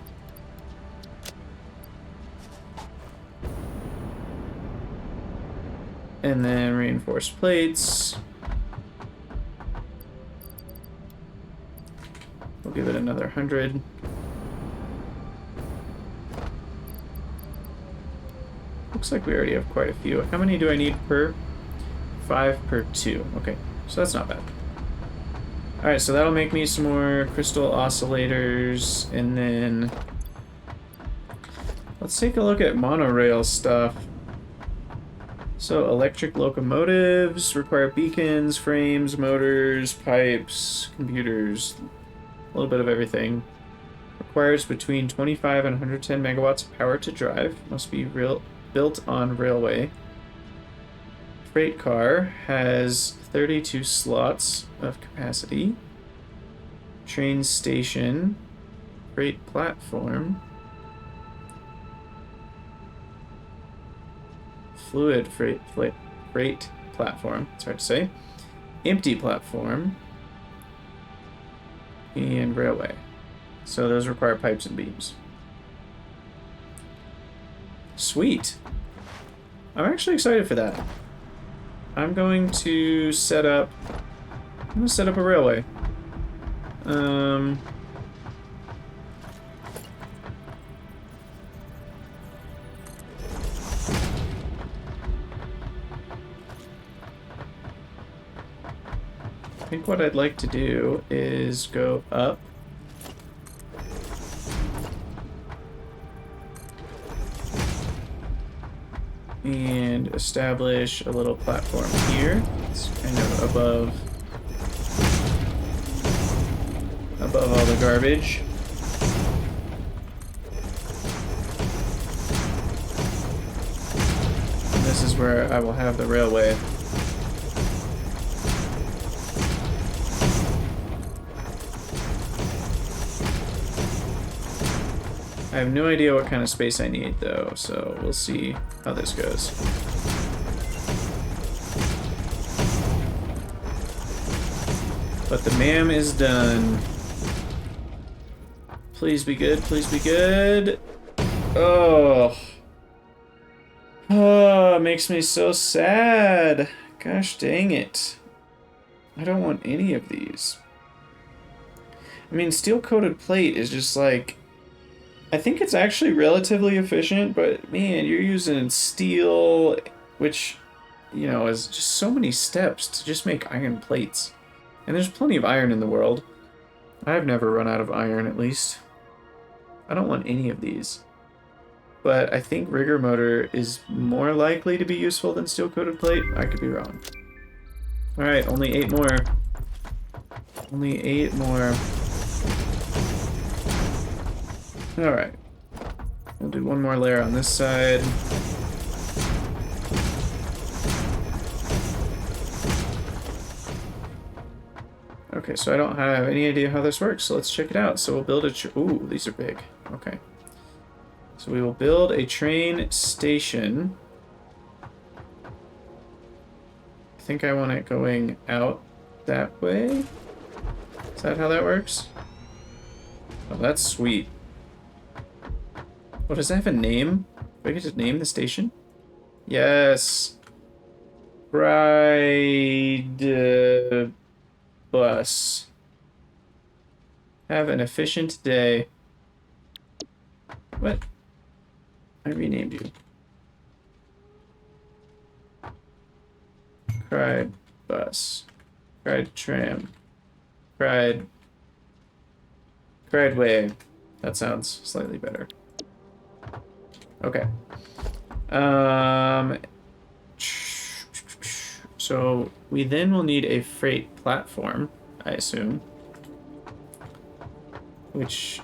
And then reinforced plates. We'll give it another 100. Looks like we already have quite a few. How many do I need per? 5 per 2. Okay, so that's not bad. Alright, so that'll make me some more crystal oscillators, and then let's take a look at monorail stuff. So electric locomotives require beacons, frames, motors, pipes, computers, a little bit of everything. Requires between 25 and 110 megawatts of power to drive. Must be built on railway. Freight car has 32 slots of capacity. Train station. Freight platform. Fluid freight platform. It's hard to say. Empty platform. And railway. So those require pipes and beams. Sweet. I'm actually excited for that. I'm going to set up a railway. I think what I'd like to do is go up. And establish a little platform here. It's kind of above all the garbage. And this is where I will have the railway. I have no idea what kind of space I need, though, so we'll see how this goes. But the MAM is done. Please be good, please be good. Oh. Oh, it makes me so sad. Gosh dang it. I don't want any of these. I mean, steel-coated plate is just like... I think it's actually relatively efficient, but man, you're using steel, which, you know, is just so many steps to just make iron plates. And there's plenty of iron in the world. I've never run out of iron, at least. I don't want any of these. But I think rigger motor is more likely to be useful than steel-coated plate. I could be wrong. Alright, only 8 more. Only 8 more. Alright. We'll do one more layer on this side. Okay, so I don't have any idea how this works, so let's check it out. So we'll build a... Ooh, these are big. Okay. So we will build a train station. I think I want it going out that way. Is that how that works? Oh, that's sweet. Oh, does that have a name? Do I get to name the station? Yes. Ride bus. Have an efficient day. What? I renamed you. Cried bus. Cried tram. Cried way. That sounds slightly better. Okay. So we then will need a freight platform, I assume. Which...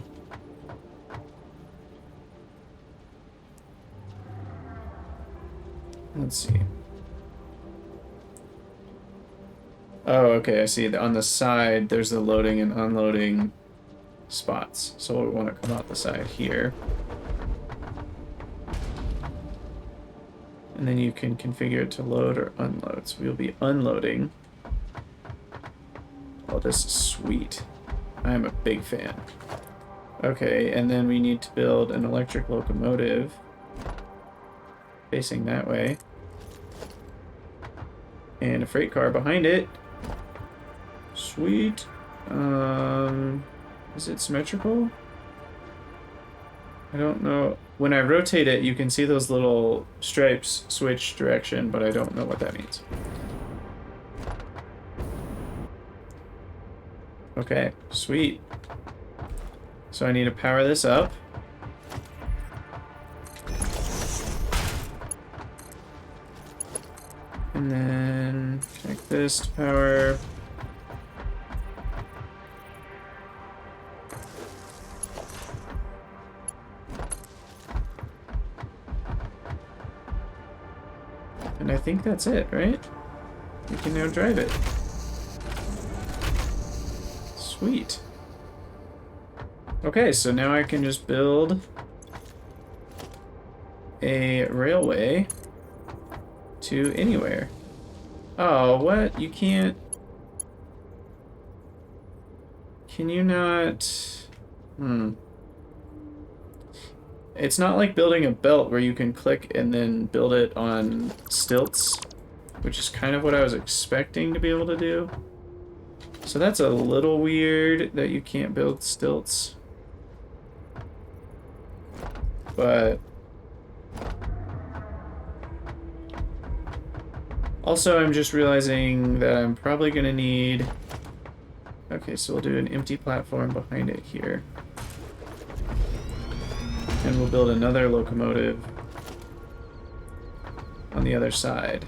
Let's see. Oh, okay, I see. On the side, there's the loading and unloading spots. So we want to come out the side here. And then you can configure it to load or unload. So we'll be unloading. Oh, this is sweet. I'm a big fan. Okay, and then we need to build an electric locomotive facing that way. And a freight car behind it. Sweet. Is it symmetrical? I don't know. When I rotate it, you can see those little stripes switch direction, but I don't know what that means. Okay, sweet. So I need to power this up. And then connect this to power. And I think that's it, right? We can now drive it. Sweet. Okay, so now I can just build a railway to anywhere. Oh, what? You can't... Can you not... It's not like building a belt where you can click and then build it on stilts, which is kind of what I was expecting to be able to do. So that's a little weird that you can't build stilts. But also I'm just realizing that I'm probably going to need... Okay, so we'll do an empty platform behind it here. And we'll build another locomotive on the other side.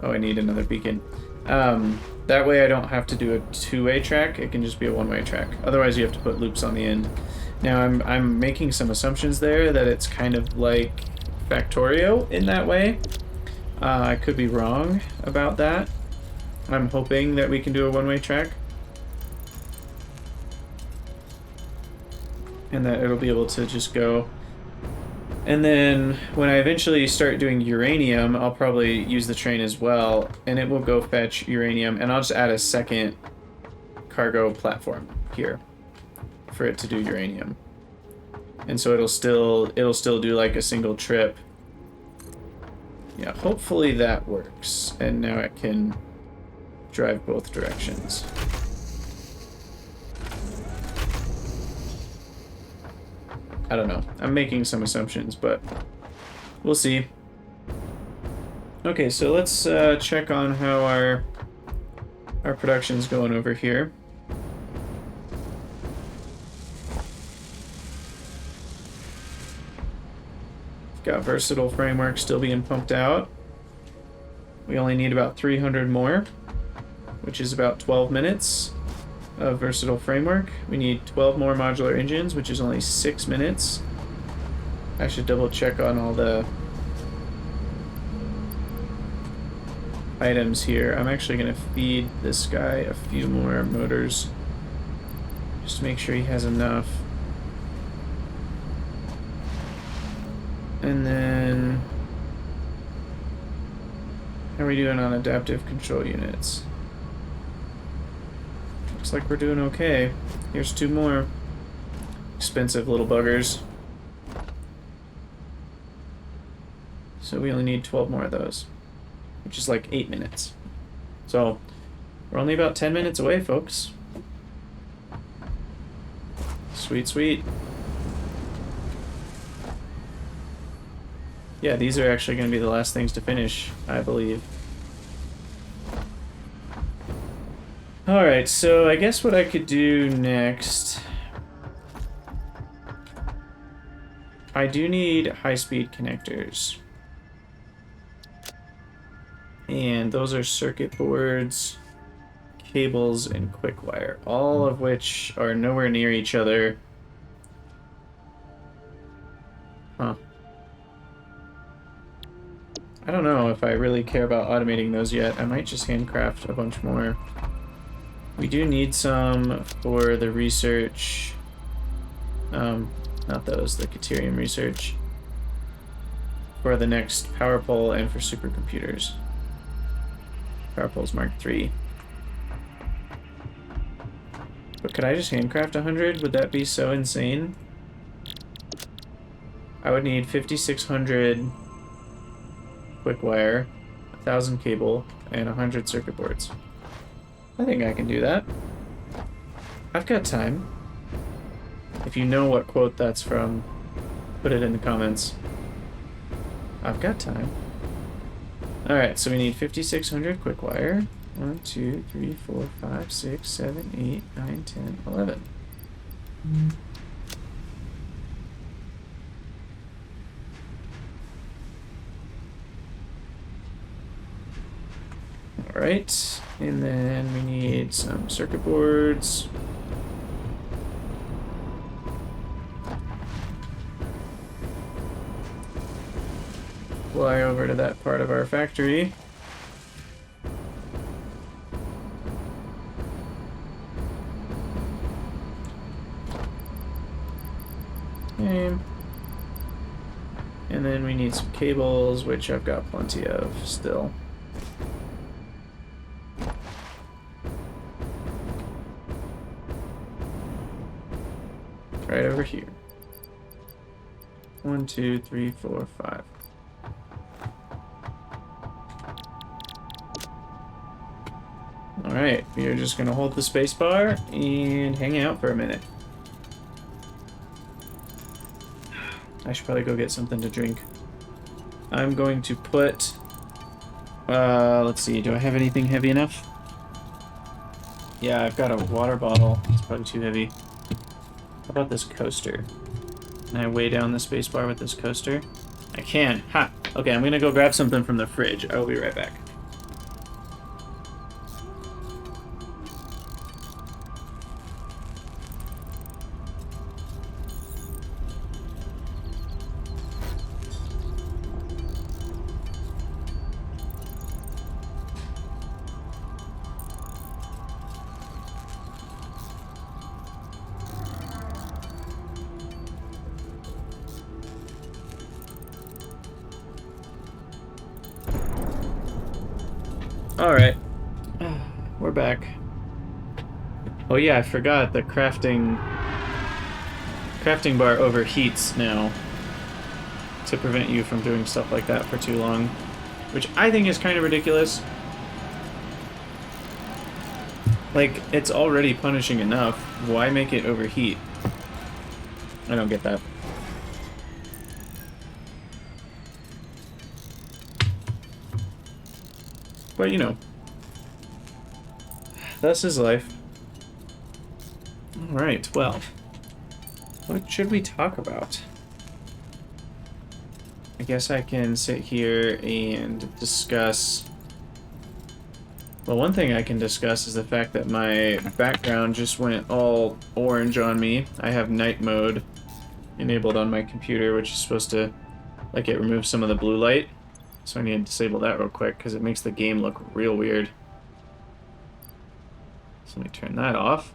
Oh, I need another beacon. That way I don't have to do a two-way track. It can just be a one-way track. Otherwise, you have to put loops on the end. Now, I'm making some assumptions there that it's kind of like Factorio in that way. I could be wrong about that. I'm hoping that we can do a one-way track. And that it'll be able to just go. And then when I eventually start doing uranium, I'll probably use the train as well, and it will go fetch uranium, and I'll just add a second cargo platform here for it to do uranium. And so it'll still do like a single trip. Yeah, hopefully that works. And now it can drive both directions. I don't know. I'm making some assumptions, but we'll see. Okay, so let's check on how our production's going over here. Got versatile framework still being pumped out. We only need about 300 more, which is about 12 minutes of versatile framework. We need 12 more modular engines, which is only 6 minutes. I should double check on all the items here. I'm actually going to feed this guy a few more motors just to make sure he has enough. And then how are we doing on adaptive control units? Looks like we're doing okay. Here's 2 more. Expensive little buggers. So we only need 12 more of those, which is like 8 minutes. So we're only about 10 minutes away, folks. Sweet, sweet. Yeah, these are actually going to be the last things to finish, I believe. Alright, so I guess what I could do next... I do need high-speed connectors. And those are circuit boards, cables, and quick wire, all of which are nowhere near each other. Huh. I don't know if I really care about automating those yet. I might just handcraft a bunch more. We do need some for the research. Not those, the Caterium research. For the next power pole and for supercomputers. Power poles Mark III. But could I just handcraft 100? Would that be so insane? I would need 5,600 quick wire, 1,000 cable, and 100 circuit boards. I think I can do that. I've got time. If you know what quote that's from, put it in the comments. I've got time. Alright, so we need 5,600 quick wire. 1, 2, 3, 4, 5, 6, 7, 8, 9, 10, 11. Alright, and then we need some circuit boards. Fly over to that part of our factory. Okay. And then we need some cables, which I've got plenty of still. Right over here. 1, 2, 3, 4, 5. Alright, we are just going to hold the space bar and hang out for a minute. I should probably go get something to drink. I'm going to put... let's see, do I have anything heavy enough? Yeah, I've got a water bottle. It's probably too heavy. How about this coaster? Can I weigh down the space bar with this coaster? I can. Ha! Okay, I'm going to go grab something from the fridge. I will be right back. Alright. We're back. Oh yeah, I forgot the crafting bar overheats now to prevent you from doing stuff like that for too long, which I think is kind of ridiculous. Like, it's already punishing enough. Why make it overheat? I don't get that. But, you know, thus is life. Alright, well, what should we talk about? I guess I can sit here and discuss... Well, one thing I can discuss is the fact that my background just went all orange on me. I have night mode enabled on my computer, which is supposed to, like, it removes some of the blue light. So I need to disable that real quick because it makes the game look real weird. So let me turn that off.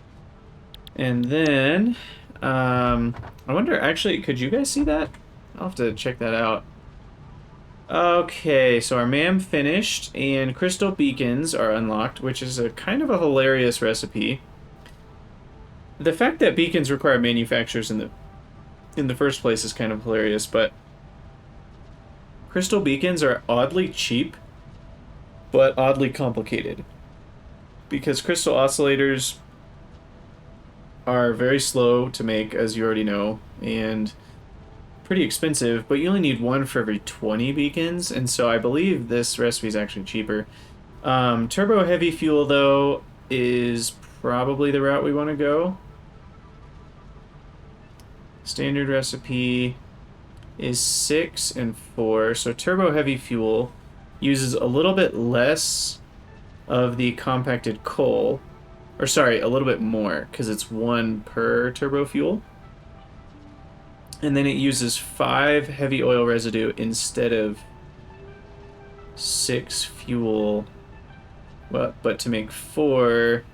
And then, I wonder, actually, could you guys see that? I'll have to check that out. Okay, so our MAM finished, and crystal beacons are unlocked, which is a kind of a hilarious recipe. The fact that beacons require manufacturers in the first place is kind of hilarious, but crystal beacons are oddly cheap, but oddly complicated. Because crystal oscillators are very slow to make, as you already know, and pretty expensive, but you only need one for every 20 beacons, and so I believe this recipe is actually cheaper. Turbo heavy fuel, though, is probably the route we want to go. Standard recipe is 6 and 4, so turbo heavy fuel uses a little bit less of the compacted coal, or sorry, a little bit more, because it's 1 per turbo fuel. And then it uses 5 heavy oil residue instead of 6 fuel, but to make 4.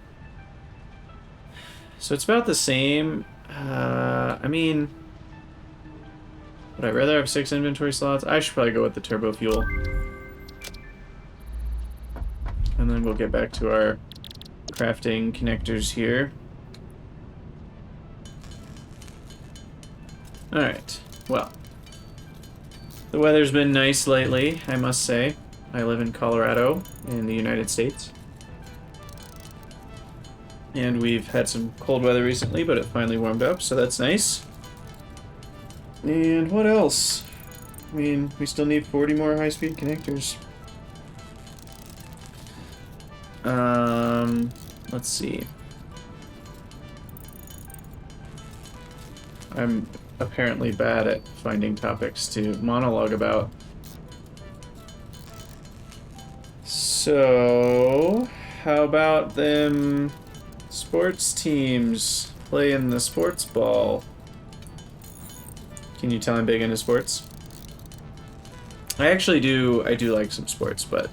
So it's about the same. I mean, would I rather have 6 inventory slots? I should probably go with the turbo fuel. And then we'll get back to our crafting connectors here. Alright, well, the weather's been nice lately, I must say. I live in Colorado in the United States. And we've had some cold weather recently, but it finally warmed up, so that's nice. And what else? I mean, we still need 40 more high-speed connectors. Let's see. I'm apparently bad at finding topics to monologue about. So, how about them sports teams playing the sports ball? Can you tell I'm big into sports? I do like some sports, but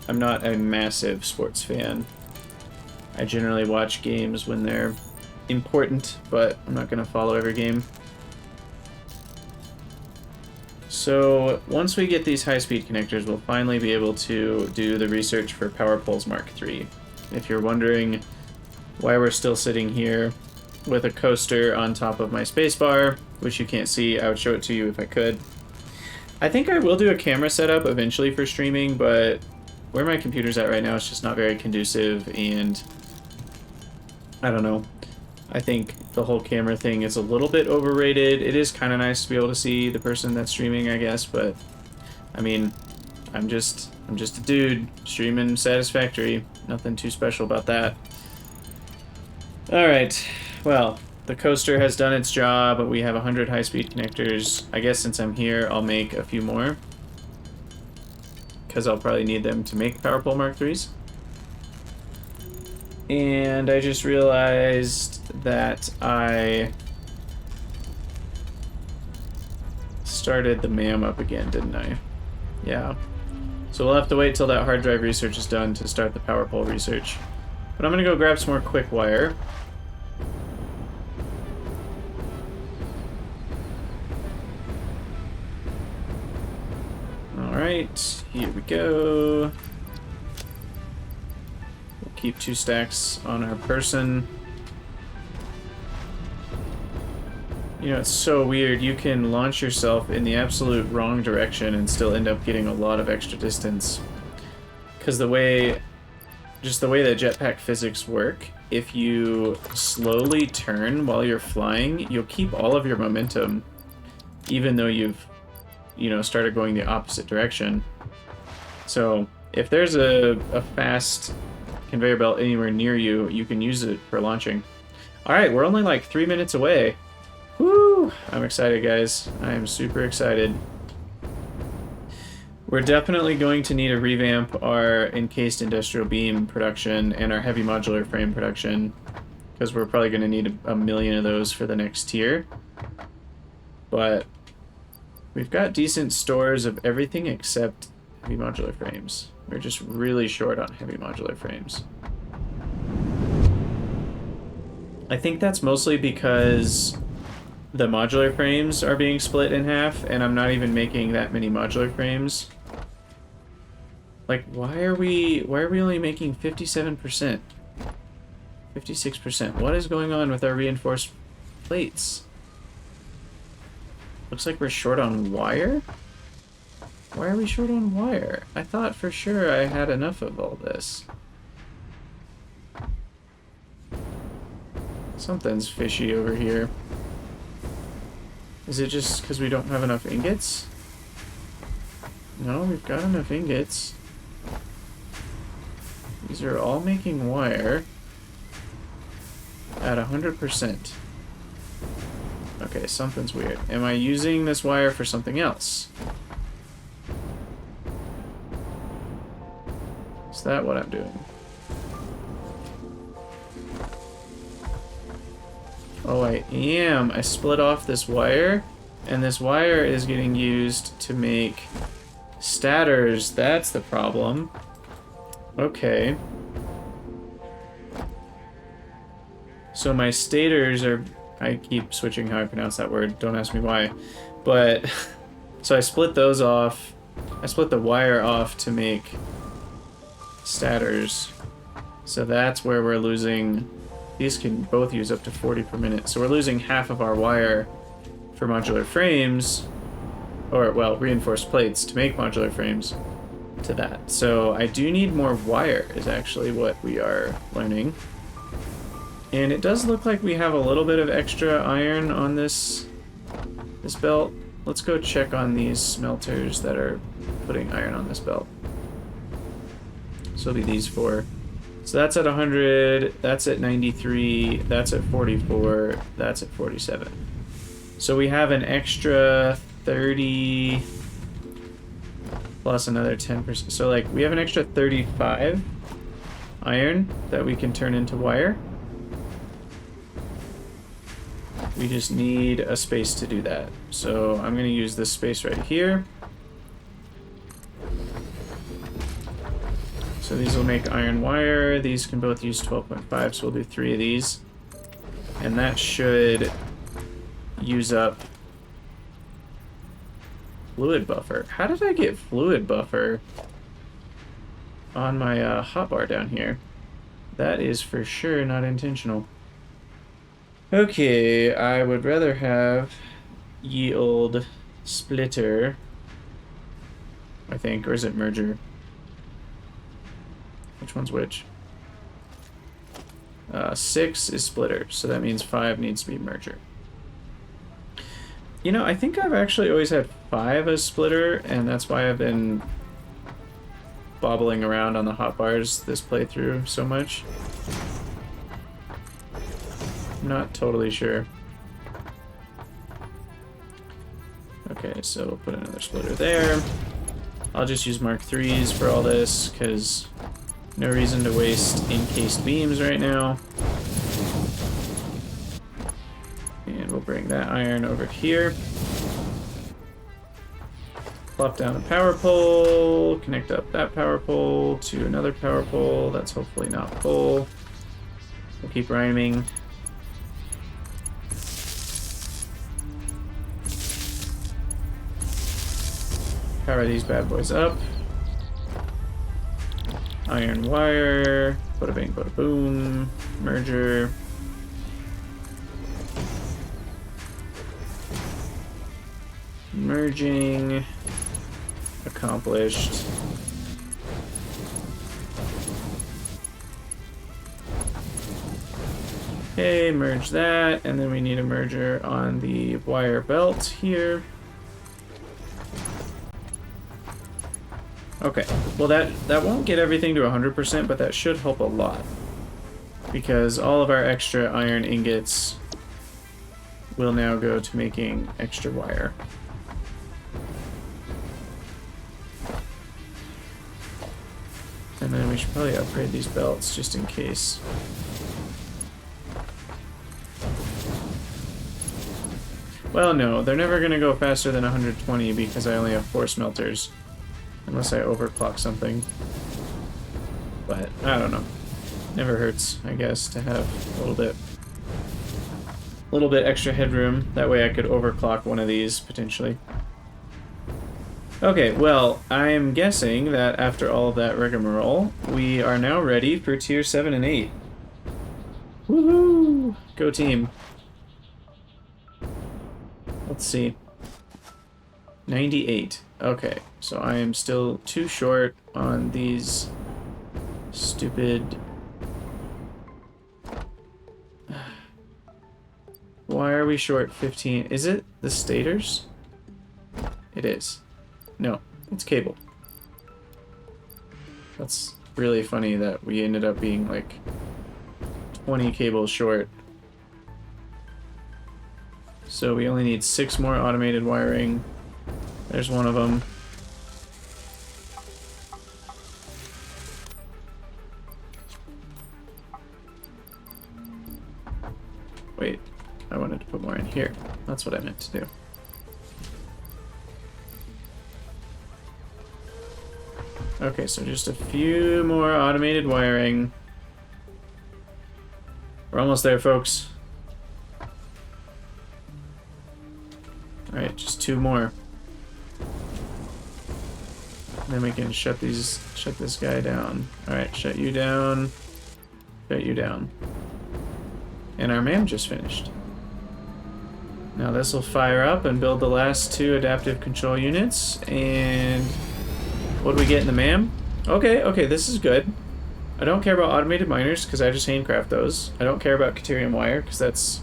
I'm not a massive sports fan. I generally watch games when they're important, but I'm not going to follow every game. So once we get these high-speed connectors, we'll finally be able to do the research for Power Poles Mark III. If you're wondering why we're still sitting here with a coaster on top of my spacebar, which you can't see, I would show it to you if I could. I think I will do a camera setup eventually for streaming, but where my computer's at right now is just not very conducive, and I don't know. I think the whole camera thing is a little bit overrated. It is kind of nice to be able to see the person that's streaming, I guess, but I mean, I'm just a dude streaming Satisfactory. Nothing too special about that. All right, well, the coaster has done its job. We have 100 high-speed connectors. I guess since I'm here, I'll make a few more, because I'll probably need them to make Power Pole Mark IIIs. And I just realized that I started the MAM up again, didn't I? Yeah. So we'll have to wait till that hard drive research is done to start the power pole research. But I'm gonna go grab some more quick wire. Alright, here we go. Keep 2 stacks on our person. You know, it's so weird. You can launch yourself in the absolute wrong direction and still end up getting a lot of extra distance. Because the way that jetpack physics work, if you slowly turn while you're flying, you'll keep all of your momentum, even though you've, started going the opposite direction. So if there's a fast conveyor belt anywhere near you, you can use it for launching. Alright, we're only like 3 minutes away. Woo! I'm excited, guys. I am super excited. We're definitely going to need to revamp our encased industrial beam production and our heavy modular frame production, because we're probably going to need a million of those for the next tier. But we've got decent stores of everything except heavy modular frames. We're just really short on heavy modular frames. I think that's mostly because the modular frames are being split in half, and I'm not even making that many modular frames. Like, why are we only making 57%? 56%. What is going on with our reinforced plates? Looks like we're short on wire? Why are we short on wire? I thought for sure I had enough of all this. Something's fishy over here. Is it just because we don't have enough ingots? No, we've got enough ingots. These are all making wire at 100%. Okay, something's weird. Am I using this wire for something else? Is that what I'm doing? Oh, I am. I split off this wire, and this wire is getting used to make stators. That's the problem. Okay. So my stators are... I keep switching how I pronounce that word. Don't ask me why. But... So I split those off. I split the wire off to make stators. So that's where we're losing... These can both use up to 40 per minute. So we're losing half of our wire for modular frames. Or, well, reinforced plates to make modular frames. to that. So I do need more wire is actually what we are learning. And it does look like we have a little bit of extra iron on this belt. Let's go check on these smelters that are putting iron on this belt. So it'll be these four. So that's at 100, that's at 93, that's at 44, that's at 47. So we have an extra 30 plus another 10%. So like we have an extra 35 iron that we can turn into wire. We just need a space to do that. So I'm going to use this space right here. So these will make iron wire. These can both use 12.5, so we'll do 3 of these. And that should use up fluid buffer. How did I get fluid buffer on my hotbar down here? That is for sure not intentional. Okay, I would rather have ye old splitter, I think, or is it merger? Which one's which? 6 is splitter, so that means 5 needs to be merger. You know, I think I've actually always had 5 as splitter, and that's why I've been bobbling around on the hotbars this playthrough so much. I'm not totally sure. Okay, so we'll put another splitter there. I'll just use Mark IIIs for all this, because no reason to waste encased beams right now. And we'll bring that iron over here. Plop down a power pole, connect up that power pole to another power pole that's hopefully not full. We'll keep rhyming. Power these bad boys up. Iron wire, bada bing, bada boom, merger. Merging, accomplished. Okay, merge that, and then we need a merger on the wire belt here. Okay, well that won't get everything to 100%, but that should help a lot. Because all of our extra iron ingots will now go to making extra wire. And then we should probably upgrade these belts just in case. Well, no, they're never going to go faster than 120 because I only have 4 smelters. Unless I overclock something. But, I don't know. Never hurts, I guess, to have a little bit extra headroom. That way I could overclock one of these, potentially. Okay, well, I'm guessing that after all of that rigmarole, we are now ready for Tier 7 and 8. Woohoo! Go team. Let's see. 98. Okay, so I am still too short on these stupid... Why are we short 15? Is it the stators? It is. No, it's cable. That's really funny that we ended up being like 20 cables short. So we only need 6 more automated wiring. There's one of them. Wait, I wanted to put more in here. That's what I meant to do. Okay, so just a few more automated wiring. We're almost there, folks. Alright, just 2 more. Then we can shut this guy down. Alright, shut you down. Shut you down. And our MAM just finished. Now this will fire up and build the last 2 adaptive control units, and What do we get in the MAM? Okay, okay, this is good. I don't care about automated miners because I just handcraft those. I don't care about Caterium wire because that's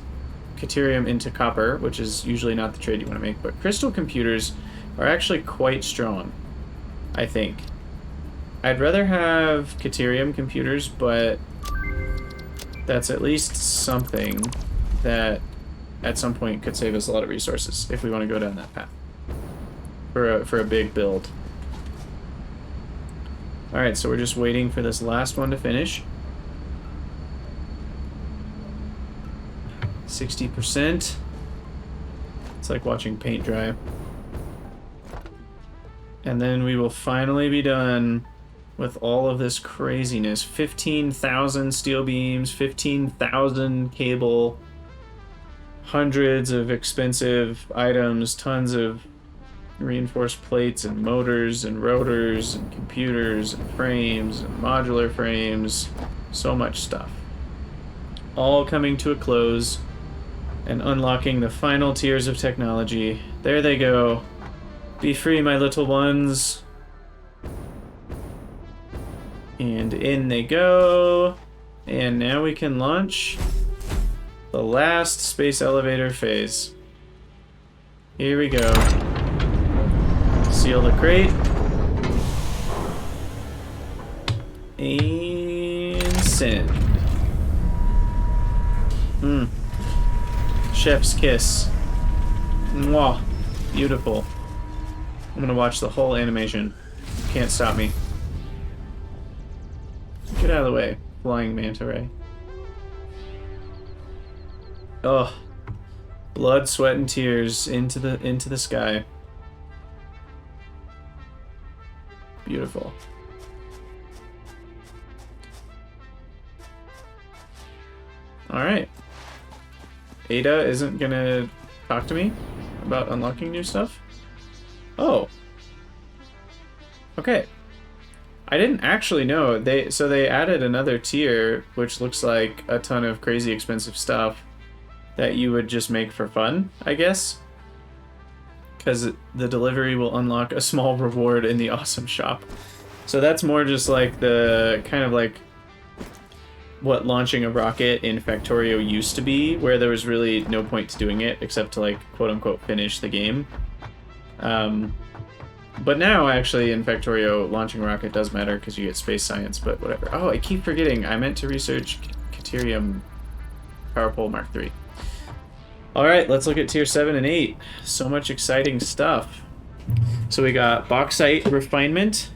Caterium into copper, which is usually not the trade you want to make. But crystal computers are actually quite strong, I think. I'd rather have Caterium computers, but that's at least something that at some point could save us a lot of resources if we want to go down that path for a big build. Alright, so we're just waiting for this last one to finish. 60%. It's like watching paint dry. And then we will finally be done with all of this craziness. 15,000 steel beams, 15,000 cable, hundreds of expensive items, tons of reinforced plates and motors and rotors and computers and frames and modular frames. So much stuff. All coming to a close and unlocking the final tiers of technology. There they go. Be free, my little ones. And in they go. And now we can launch the last space elevator phase. Here we go. Seal the crate. And send. Chef's kiss. Mwah. Beautiful. I'm gonna watch the whole animation. Can't stop me. Get out of the way, flying manta ray. Oh. Blood, sweat, and tears into the sky. Beautiful. Alright. Ada isn't gonna talk to me about unlocking new stuff? Oh. Okay. I didn't actually know. So they added another tier, which looks like a ton of crazy expensive stuff that you would just make for fun, I guess. Because the delivery will unlock a small reward in the awesome shop. So that's more just like the kind of like what launching a rocket in Factorio used to be, where there was really no point to doing it except to like quote unquote finish the game. But now actually in Factorio launching a rocket does matter because you get space science, but whatever. Oh, I keep forgetting. I meant to research Caterium Power Pole Mark III. Alright, let's look at tier 7 and 8. So much exciting stuff. So we got bauxite refinement,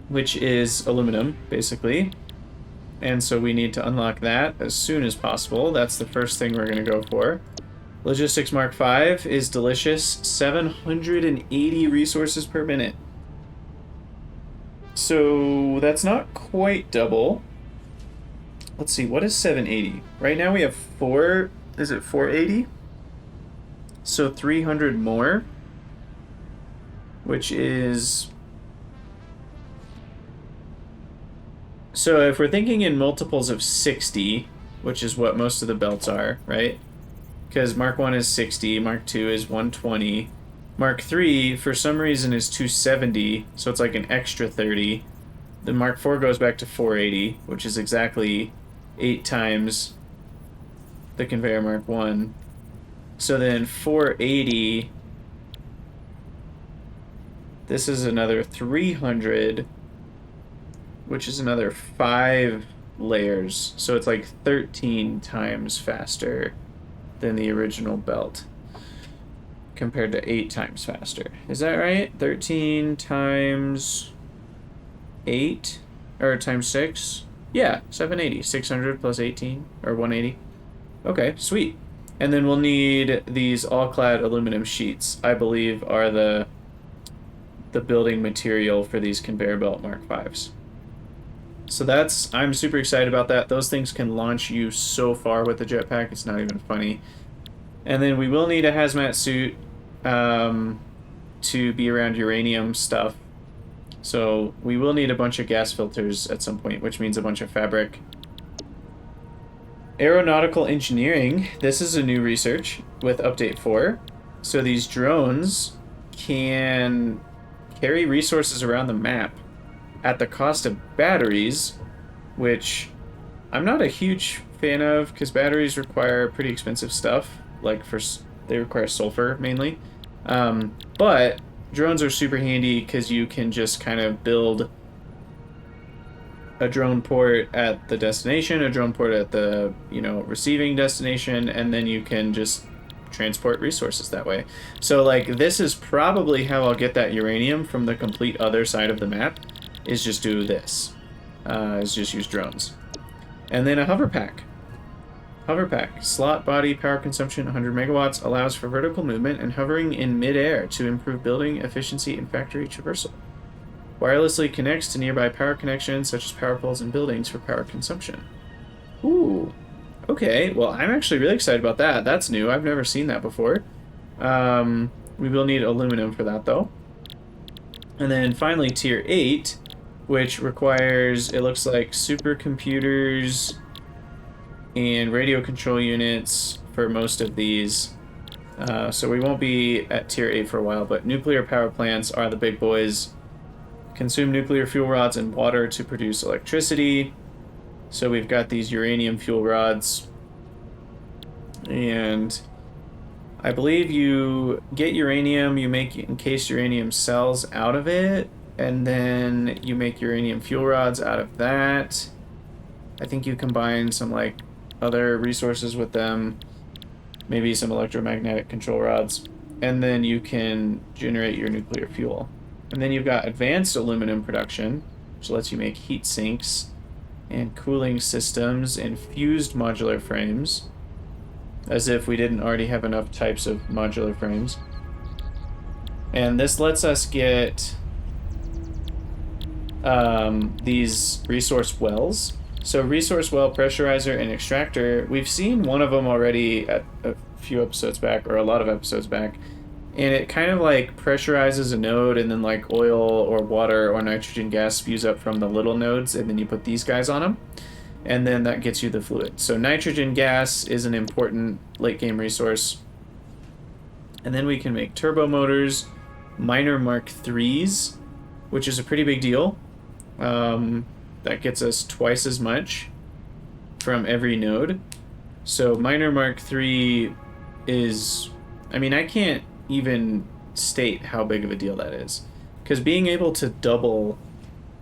which is aluminum, basically. And so we need to unlock that as soon as possible. That's the first thing we're going to go for. Logistics Mark V is delicious. 780 resources per minute. So that's not quite double. Let's see, what is 780? Right now we have 4... Is it 480? So 300 more, which is... So if we're thinking in multiples of 60, which is what most of the belts are, right? Because Mark 1 is 60, Mark 2 is 120, Mark 3 for some reason is 270, so it's like an extra 30. Then Mark 4 goes back to 480, which is exactly 8 times the conveyor Mark 1. So then 480, this is another 300, which is another 5 layers. So it's like 13 times faster than the original belt compared to 8 times faster. Is that right? 13 times 8 or times 6? Yeah, 780. 600 plus 18 or 180. Okay, sweet. And then we'll need these all-clad aluminum sheets, I believe are the building material for these conveyor belt Mark Vs. So I'm super excited about that. Those things can launch you so far with the jetpack, it's not even funny. And then we will need a hazmat suit to be around uranium stuff. So we will need a bunch of gas filters at some point, which means a bunch of fabric. Aeronautical engineering. This is a new research with update 4. So these drones can carry resources around the map at the cost of batteries, which I'm not a huge fan of because batteries require pretty expensive stuff. Like they require sulfur mainly. But drones are super handy because you can just kind of build a drone port at the destination, a drone port at the, receiving destination, and then you can just transport resources that way. So, like, this is probably how I'll get that uranium from the complete other side of the map, is just do this. Is just use drones. And then a hover pack. Hover pack. Slot body power consumption 100 megawatts allows for vertical movement and hovering in midair to improve building efficiency and factory traversal. Wirelessly connects to nearby power connections such as power poles and buildings for power consumption. Ooh. Okay, well, I'm actually really excited about that. That's new. I've never seen that before. We will need aluminum for that, though. And then finally, Tier 8, which requires, it looks like, supercomputers and radio control units for most of these. So we won't be at Tier 8 for a while, but nuclear power plants are the big boys. Consume nuclear fuel rods and water to produce electricity. So we've got these uranium fuel rods. And I believe you get uranium, you make encased uranium cells out of it, and then you make uranium fuel rods out of that. I think you combine some like other resources with them, maybe some electromagnetic control rods, and then you can generate your nuclear fuel. And then you've got advanced aluminum production, which lets you make heat sinks and cooling systems and fused modular frames, as if we didn't already have enough types of modular frames. And this lets us get these resource wells. So resource well, pressurizer, and extractor, we've seen one of them already at a few episodes back, or a lot of episodes back. And it kind of like pressurizes a node, and then like oil or water or nitrogen gas spews up from the little nodes, and then you put these guys on them, and then that gets you the fluid. So nitrogen gas is an important late game resource. And then we can make turbo motors, minor Mark IIIs, which is a pretty big deal. That gets us twice as much from every node. So minor Mark III is, I mean, I can't even state how big of a deal that is, because being able to double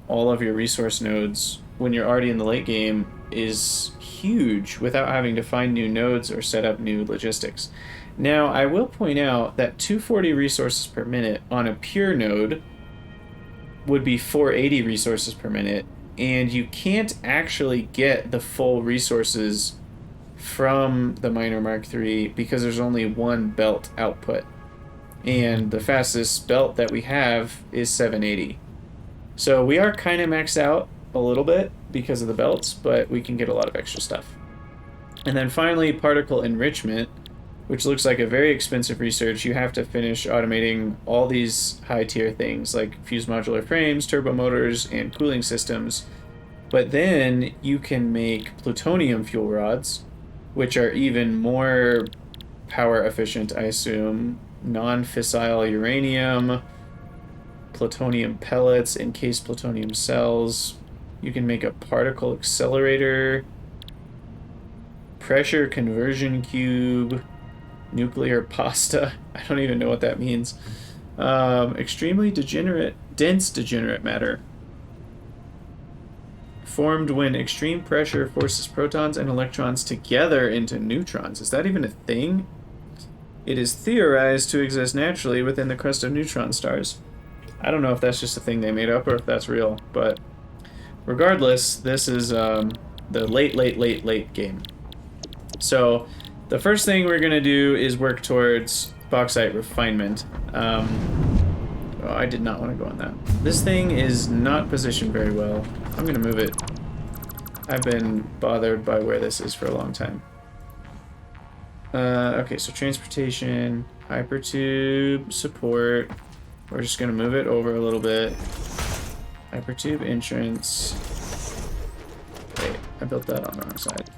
all of your resource nodes when you're already in the late game is huge without having to find new nodes or set up new logistics. Now, I will point out that 240 resources per minute on a pure node would be 480 resources per minute, and you can't actually get the full resources from the minor Mark III because there's only one belt output. And the fastest belt that we have is 780. So we are kind of maxed out a little bit because of the belts, but we can get a lot of extra stuff. And then finally, particle enrichment, which looks like a very expensive research. You have to finish automating all these high tier things like fused modular frames, turbo motors, and cooling systems. But then you can make plutonium fuel rods, which are even more power efficient, I assume. Non-fissile uranium, plutonium pellets, encased plutonium cells. You can make a particle accelerator, pressure conversion cube, nuclear pasta. I don't even know what that means. Extremely dense degenerate matter. Formed when extreme pressure forces protons and electrons together into neutrons. Is that even a thing? It is theorized to exist naturally within the crust of neutron stars. I don't know if that's just a thing they made up or if that's real, but regardless, this is the late game. So the first thing we're going to do is work towards bauxite refinement. Oh, I did not want to go on that. This thing is not positioned very well. I'm going to move it. I've been bothered by where this is for a long time. Okay, so transportation, hypertube, support. We're just going to move it over a little bit. Hypertube entrance. Wait, I built that on the wrong side.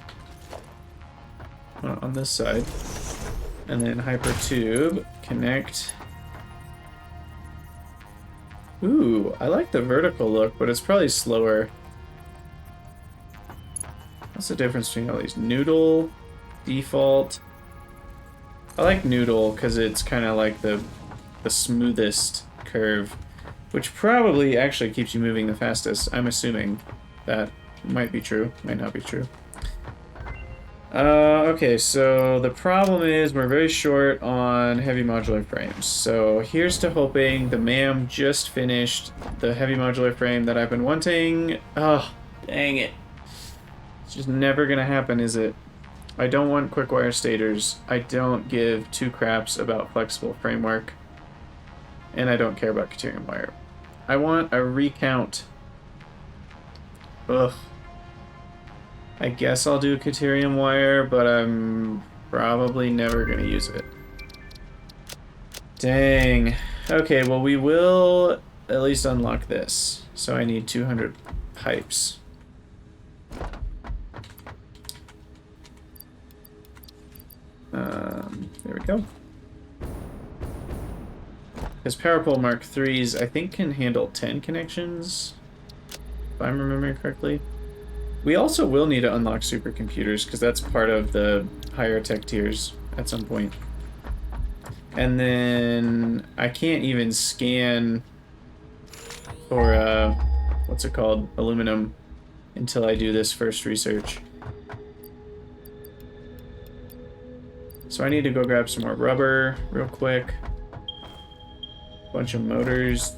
On this side. And then hypertube, connect Ooh, I like the vertical look, but it's probably slower. What's the difference between all these? Noodle, default. I like noodle because it's kind of like the smoothest curve, which probably actually keeps you moving the fastest. I'm assuming that might be true, might not be true. Okay, so the problem is we're very short on heavy modular frames. So here's to hoping the MAM just finished the heavy modular frame that I've been wanting. Oh, dang it. It's just never gonna happen, is it? I don't want quick wire stators. I don't give two craps about flexible framework. And I don't care about Krydax wire. I want a recount. Ugh. I guess I'll do Krydax wire, but I'm probably never gonna use it. Dang. Okay, well we will at least unlock this. So I need 200 pipes. There we go. Because PowerPole Mark IIIs, I think, can handle 10 connections, if I'm remembering correctly. We also will need to unlock supercomputers, because that's part of the higher tech tiers at some point. And then I can't even scan for, what's it called? Aluminum, until I do this first research. So I need to go grab some more rubber real quick. Bunch of motors.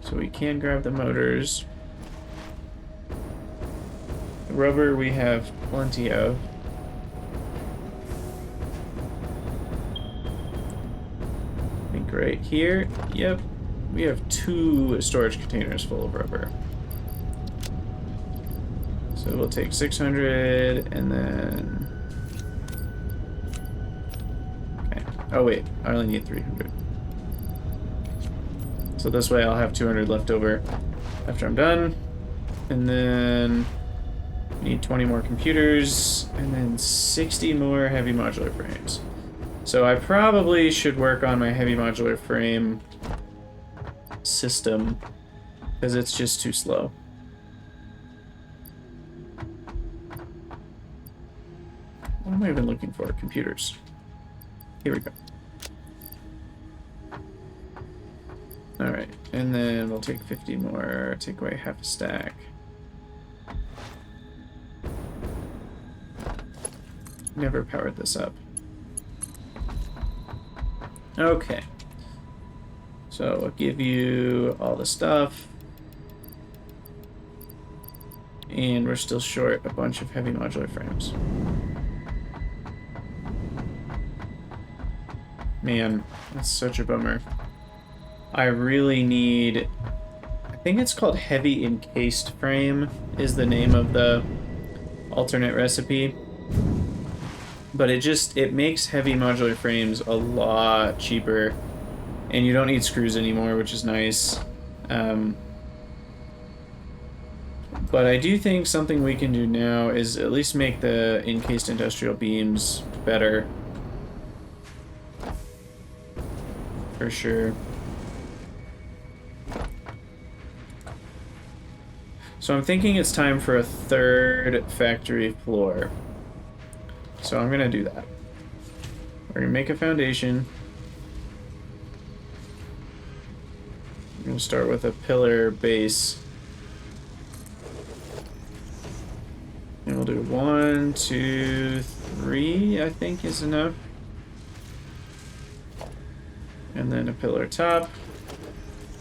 So we can grab the motors. The rubber we have plenty of. I think right here, yep, we have 2 storage containers full of rubber. So we'll take 600 and then... Okay. Oh wait, I only need 300. So this way I'll have 200 left over after I'm done. And then we need 20 more computers and then 60 more heavy modular frames. So I probably should work on my heavy modular frame system because it's just too slow. What am I even looking for? Computers. Here we go. Alright, and then we'll take 50 more, take away half a stack. Never powered this up. Okay. So I'll give you all the stuff. And we're still short a bunch of heavy modular frames. Man, that's such a bummer. I really need... I think it's called heavy encased frame is the name of the alternate recipe. But it makes heavy modular frames a lot cheaper. And you don't need screws anymore, which is nice. But I do think something we can do now is at least make the encased industrial beams better. For sure. So I'm thinking it's time for a 3rd factory floor. So I'm gonna do that. We're gonna make a foundation. I'm gonna start with a pillar base. And we'll do 1, 2, 3, I think is enough. And then a pillar top.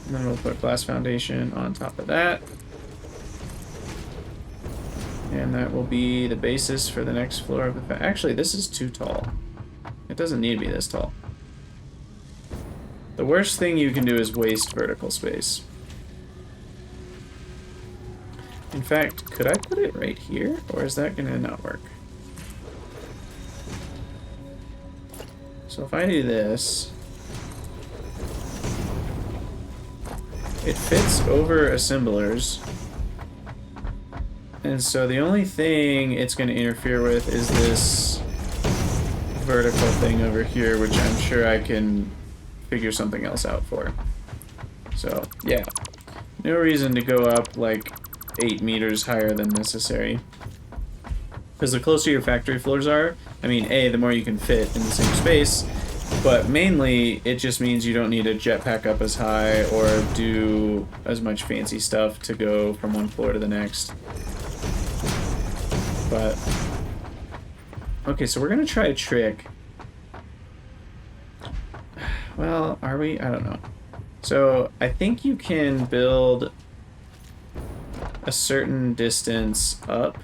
And then we'll put glass foundation on top of that. And that will be the basis for the next floor of the actually, this is too tall. It doesn't need to be this tall. The worst thing you can do is waste vertical space. In fact, could I put it right here? Or is that gonna not work? So if I do this... It fits over assemblers. And so the only thing it's going to interfere with is this vertical thing over here, which I'm sure I can figure something else out for. So, yeah. No reason to go up like 8 meters higher than necessary. Because the closer your factory floors are, I mean, A, the more you can fit in the same space, but mainly it just means you don't need to jetpack up as high or do as much fancy stuff to go from one floor to the next. But, okay, so we're gonna try a trick. Well, are we? I don't know. So, I think you can build a certain distance up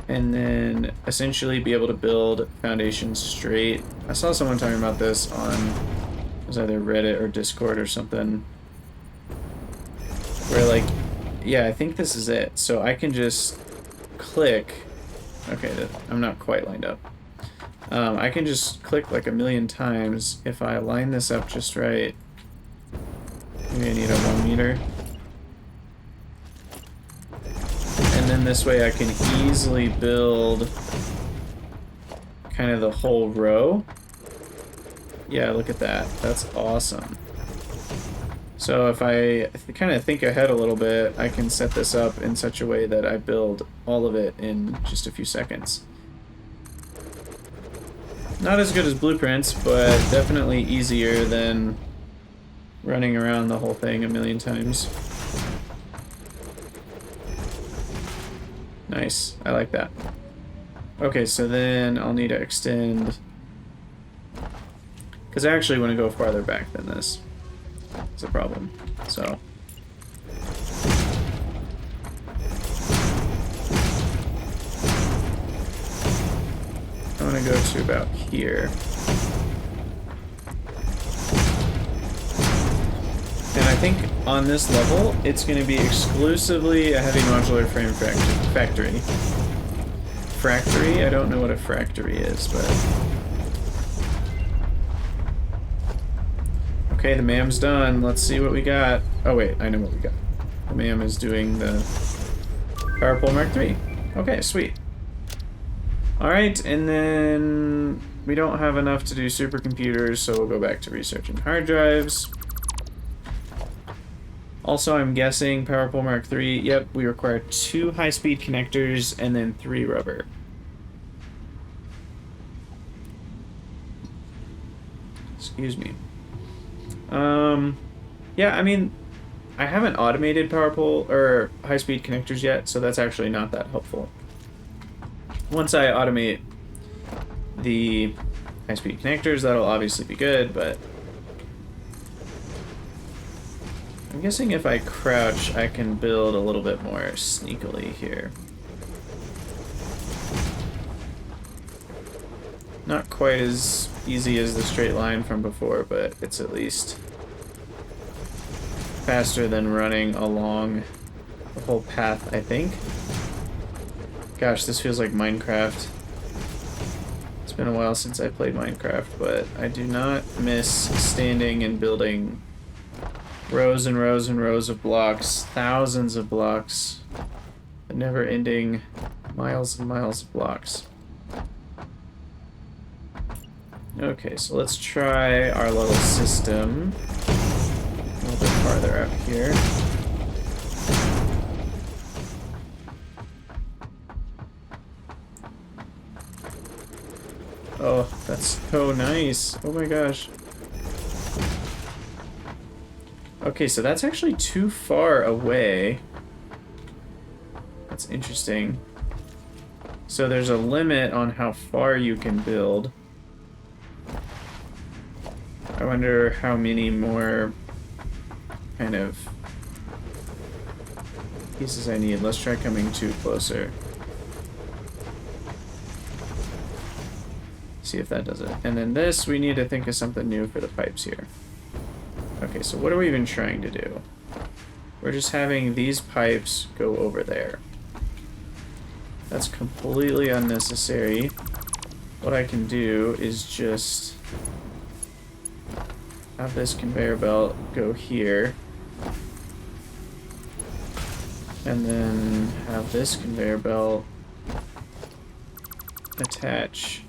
and then essentially be able to build foundations straight. I saw someone talking about this on, it was either Reddit or Discord or something, where like, yeah, I think this is it. So I can just click, okay, I'm not quite lined up. I can just click like a million times if I line this up just right. Maybe I need a 1 meter. And then this way I can easily build kind of the whole row. Yeah, look at that. That's awesome. So if I kind of think ahead a little bit, I can set this up in such a way that I build all of it in just a few seconds. Not as good as blueprints, but definitely easier than running around the whole thing a million times. Nice, I like that. Okay, so then I'll need to extend, because I actually want to go farther back than this. It's a problem, so. I want to go to about here. And I think on this level, it's going to be exclusively a heavy modular frame factory. Fractory? I don't know what a fractory is, but... Okay, the MAM's done. Let's see what we got. Oh wait, I know what we got. The MAM is doing the Power Pole Mark III. Okay, sweet. Alright, and then we don't have enough to do supercomputers, so we'll go back to researching hard drives. Also, I'm guessing Power Pole Mark III, yep, we require 2 high-speed connectors and then 3 rubber. Excuse me. Yeah, I mean, I haven't automated Power Pole or high-speed connectors yet, so that's actually not that helpful. Once I automate the high-speed connectors, that'll obviously be good, but I'm guessing if I crouch, I can build a little bit more sneakily here. Not quite as easy as the straight line from before, but it's at least faster than running along the whole path, I think. Gosh, this feels like Minecraft. It's been a while since I played Minecraft, but I do not miss standing and building rows and rows and rows of blocks, thousands of blocks, the never-ending miles and miles of blocks. Okay, so let's try our little system a little bit farther up here. Oh, that's so nice. Oh my gosh. Okay, so that's actually too far away. That's interesting. So there's a limit on how far you can build. I wonder how many more kind of pieces I need. Let's try coming too closer. See if that does it. And then this, we need to think of something new for the pipes here. Okay, so what are we even trying to do? We're just having these pipes go over there. That's completely unnecessary. What I can do is just have this conveyor belt go here. And then have this conveyor belt attach...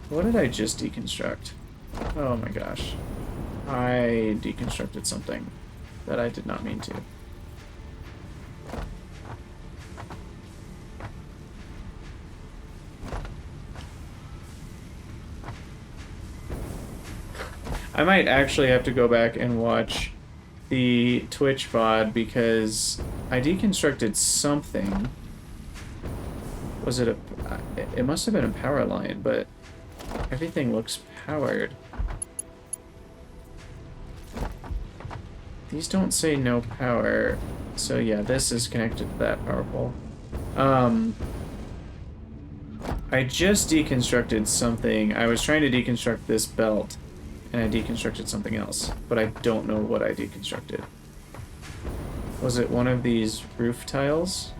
What did I just deconstruct? Oh my gosh. I deconstructed something that I did not mean to. I might actually have to go back and watch the Twitch VOD because I deconstructed something. Was it a... It must have been a power line, but everything looks powered. These don't say no power, so yeah, this is connected to that power pole. I just deconstructed something. I was trying to deconstruct this belt, and I deconstructed something else, but I don't know what I deconstructed. Was it one of these roof tiles?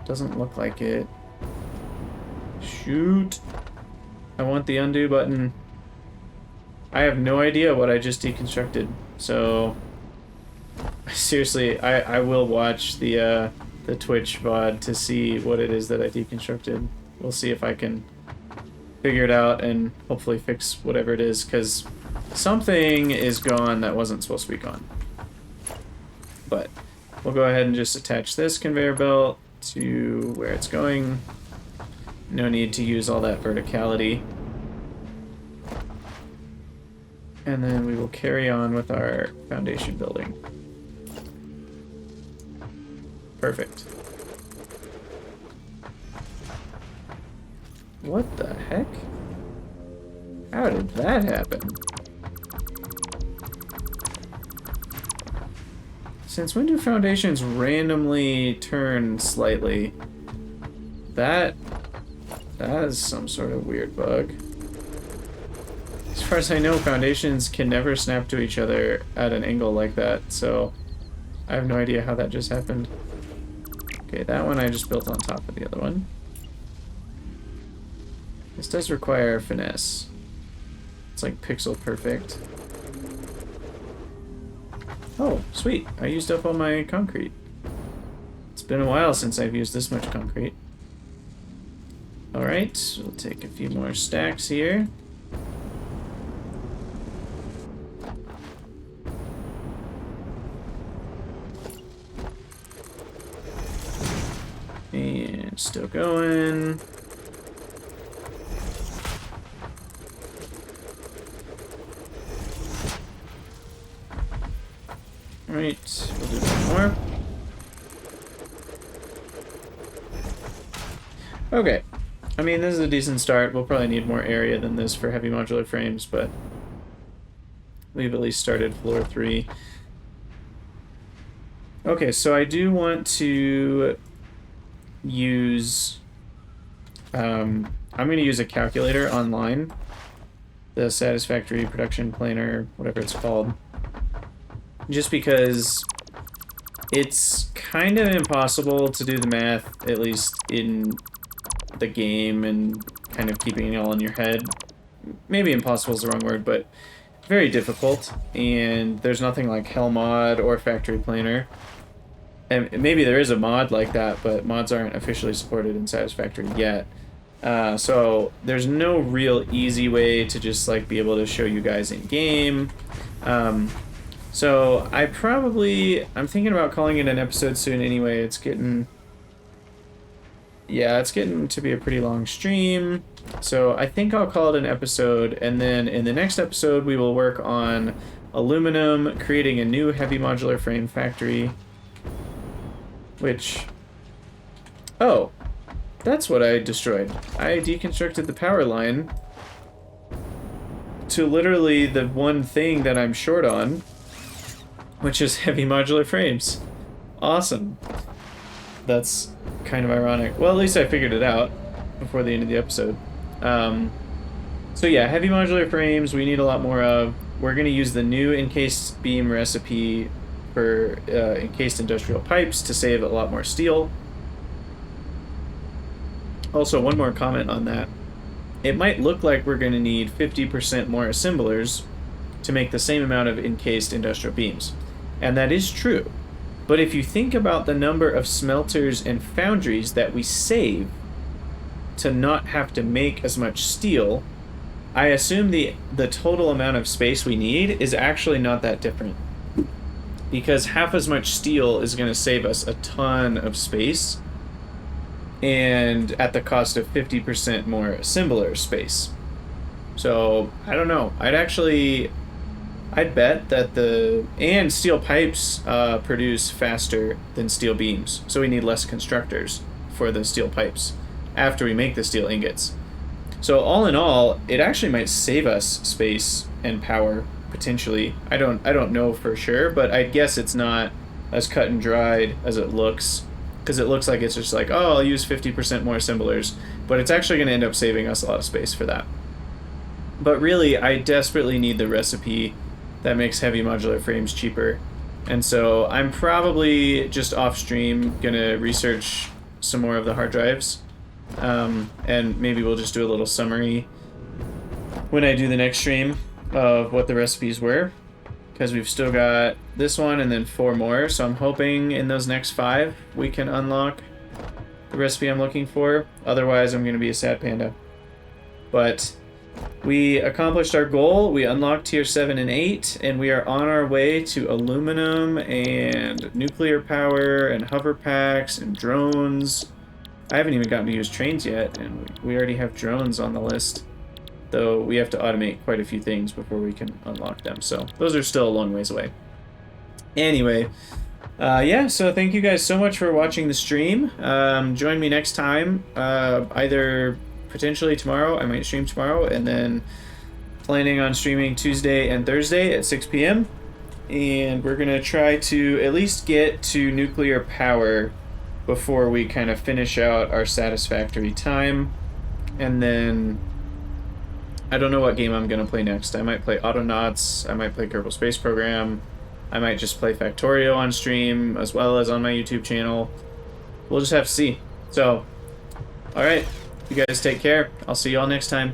Doesn't look like it. Shoot! I want the undo button. I have no idea what I just deconstructed, so seriously, I will watch the Twitch VOD to see what it is that I deconstructed. We'll see if I can figure it out and hopefully fix whatever it is, because something is gone that wasn't supposed to be gone. But we'll go ahead and just attach this conveyor belt to where it's going. No need to use all that verticality. And then we will carry on with our foundation building. Perfect. What the heck? How did that happen? Since when do foundations randomly turn slightly? That is some sort of weird bug. As far as I know, foundations can never snap to each other at an angle like that, so I have no idea how that just happened. Okay, that one I just built on top of the other one. This does require finesse. It's like pixel perfect. Oh, sweet. I used up all my concrete. It's been a while since I've used this much concrete. Alright, we'll take a few more stacks here. And still going. Alright, we'll do one more. Okay. I mean, this is a decent start. We'll probably need more area than this for heavy modular frames, but we've at least started floor 3. Okay, so I do want to use... I'm going to use a calculator online. The Satisfactory Production Planner, whatever it's called. Just because it's kind of impossible to do the math, at least in the game, and kind of keeping it all in your head. Maybe impossible is the wrong word, but very difficult. And there's nothing like Hell Mod or Factory Planner. And maybe there is a mod like that, but mods aren't officially supported in Satisfactory yet. So there's no real easy way to just like be able to show you guys in game. So I'm thinking about calling it an episode soon anyway. It's getting to be a pretty long stream. So I think I'll call it an episode, and then in the next episode we will work on aluminum, creating a new heavy modular frame factory. Which... Oh, that's what I destroyed. I deconstructed the power line to literally the one thing that I'm short on, which is heavy modular frames. Awesome. That's kind of ironic. Well, at least I figured it out before the end of the episode. So yeah, heavy modular frames we need a lot more of. We're going to use the new encased beam recipe for encased industrial pipes to save a lot more steel. Also, one more comment on that. It might look like we're going to need 50% more assemblers to make the same amount of encased industrial beams. And that is true. But if you think about the number of smelters and foundries that we save to not have to make as much steel, I assume the total amount of space we need is actually not that different. Because half as much steel is going to save us a ton of space, and at the cost of 50% more assembler space. So, I don't know. I'd bet that and steel pipes produce faster than steel beams, so we need less constructors for the steel pipes after we make the steel ingots. So all in all, it actually might save us space and power potentially. I don't know for sure, but I guess it's not as cut and dried as it looks, because it looks like it's just like, oh, I'll use 50% more assemblers, but it's actually going to end up saving us a lot of space for that. But really, I desperately need the recipe that makes heavy modular frames cheaper. And so I'm probably just off stream going to research some more of the hard drives. And maybe we'll just do a little summary when I do the next stream of what the recipes were. Because we've still got this one and then 4 more. So I'm hoping in those next 5 we can unlock the recipe I'm looking for. Otherwise, I'm going to be a sad panda. But we accomplished our goal. We unlocked tier 7 and 8, and we are on our way to aluminum and nuclear power and hover packs and drones. I haven't even gotten to use trains yet, and we already have drones on the list. Though we have to automate quite a few things before we can unlock them, so those are still a long ways away. Anyway, yeah, so thank you guys so much for watching the stream. Join me next time, either potentially tomorrow. I might stream tomorrow, and then planning on streaming Tuesday and Thursday at 6 p.m. And we're gonna try to at least get to nuclear power before we kind of finish out our satisfactory time. And then I don't know what game I'm gonna play next. I might play Autonauts, I might play Kerbal Space Program, I might just play Factorio on stream as well as on my YouTube channel. We'll just have to see. So, alright. You guys take care. I'll see you all next time.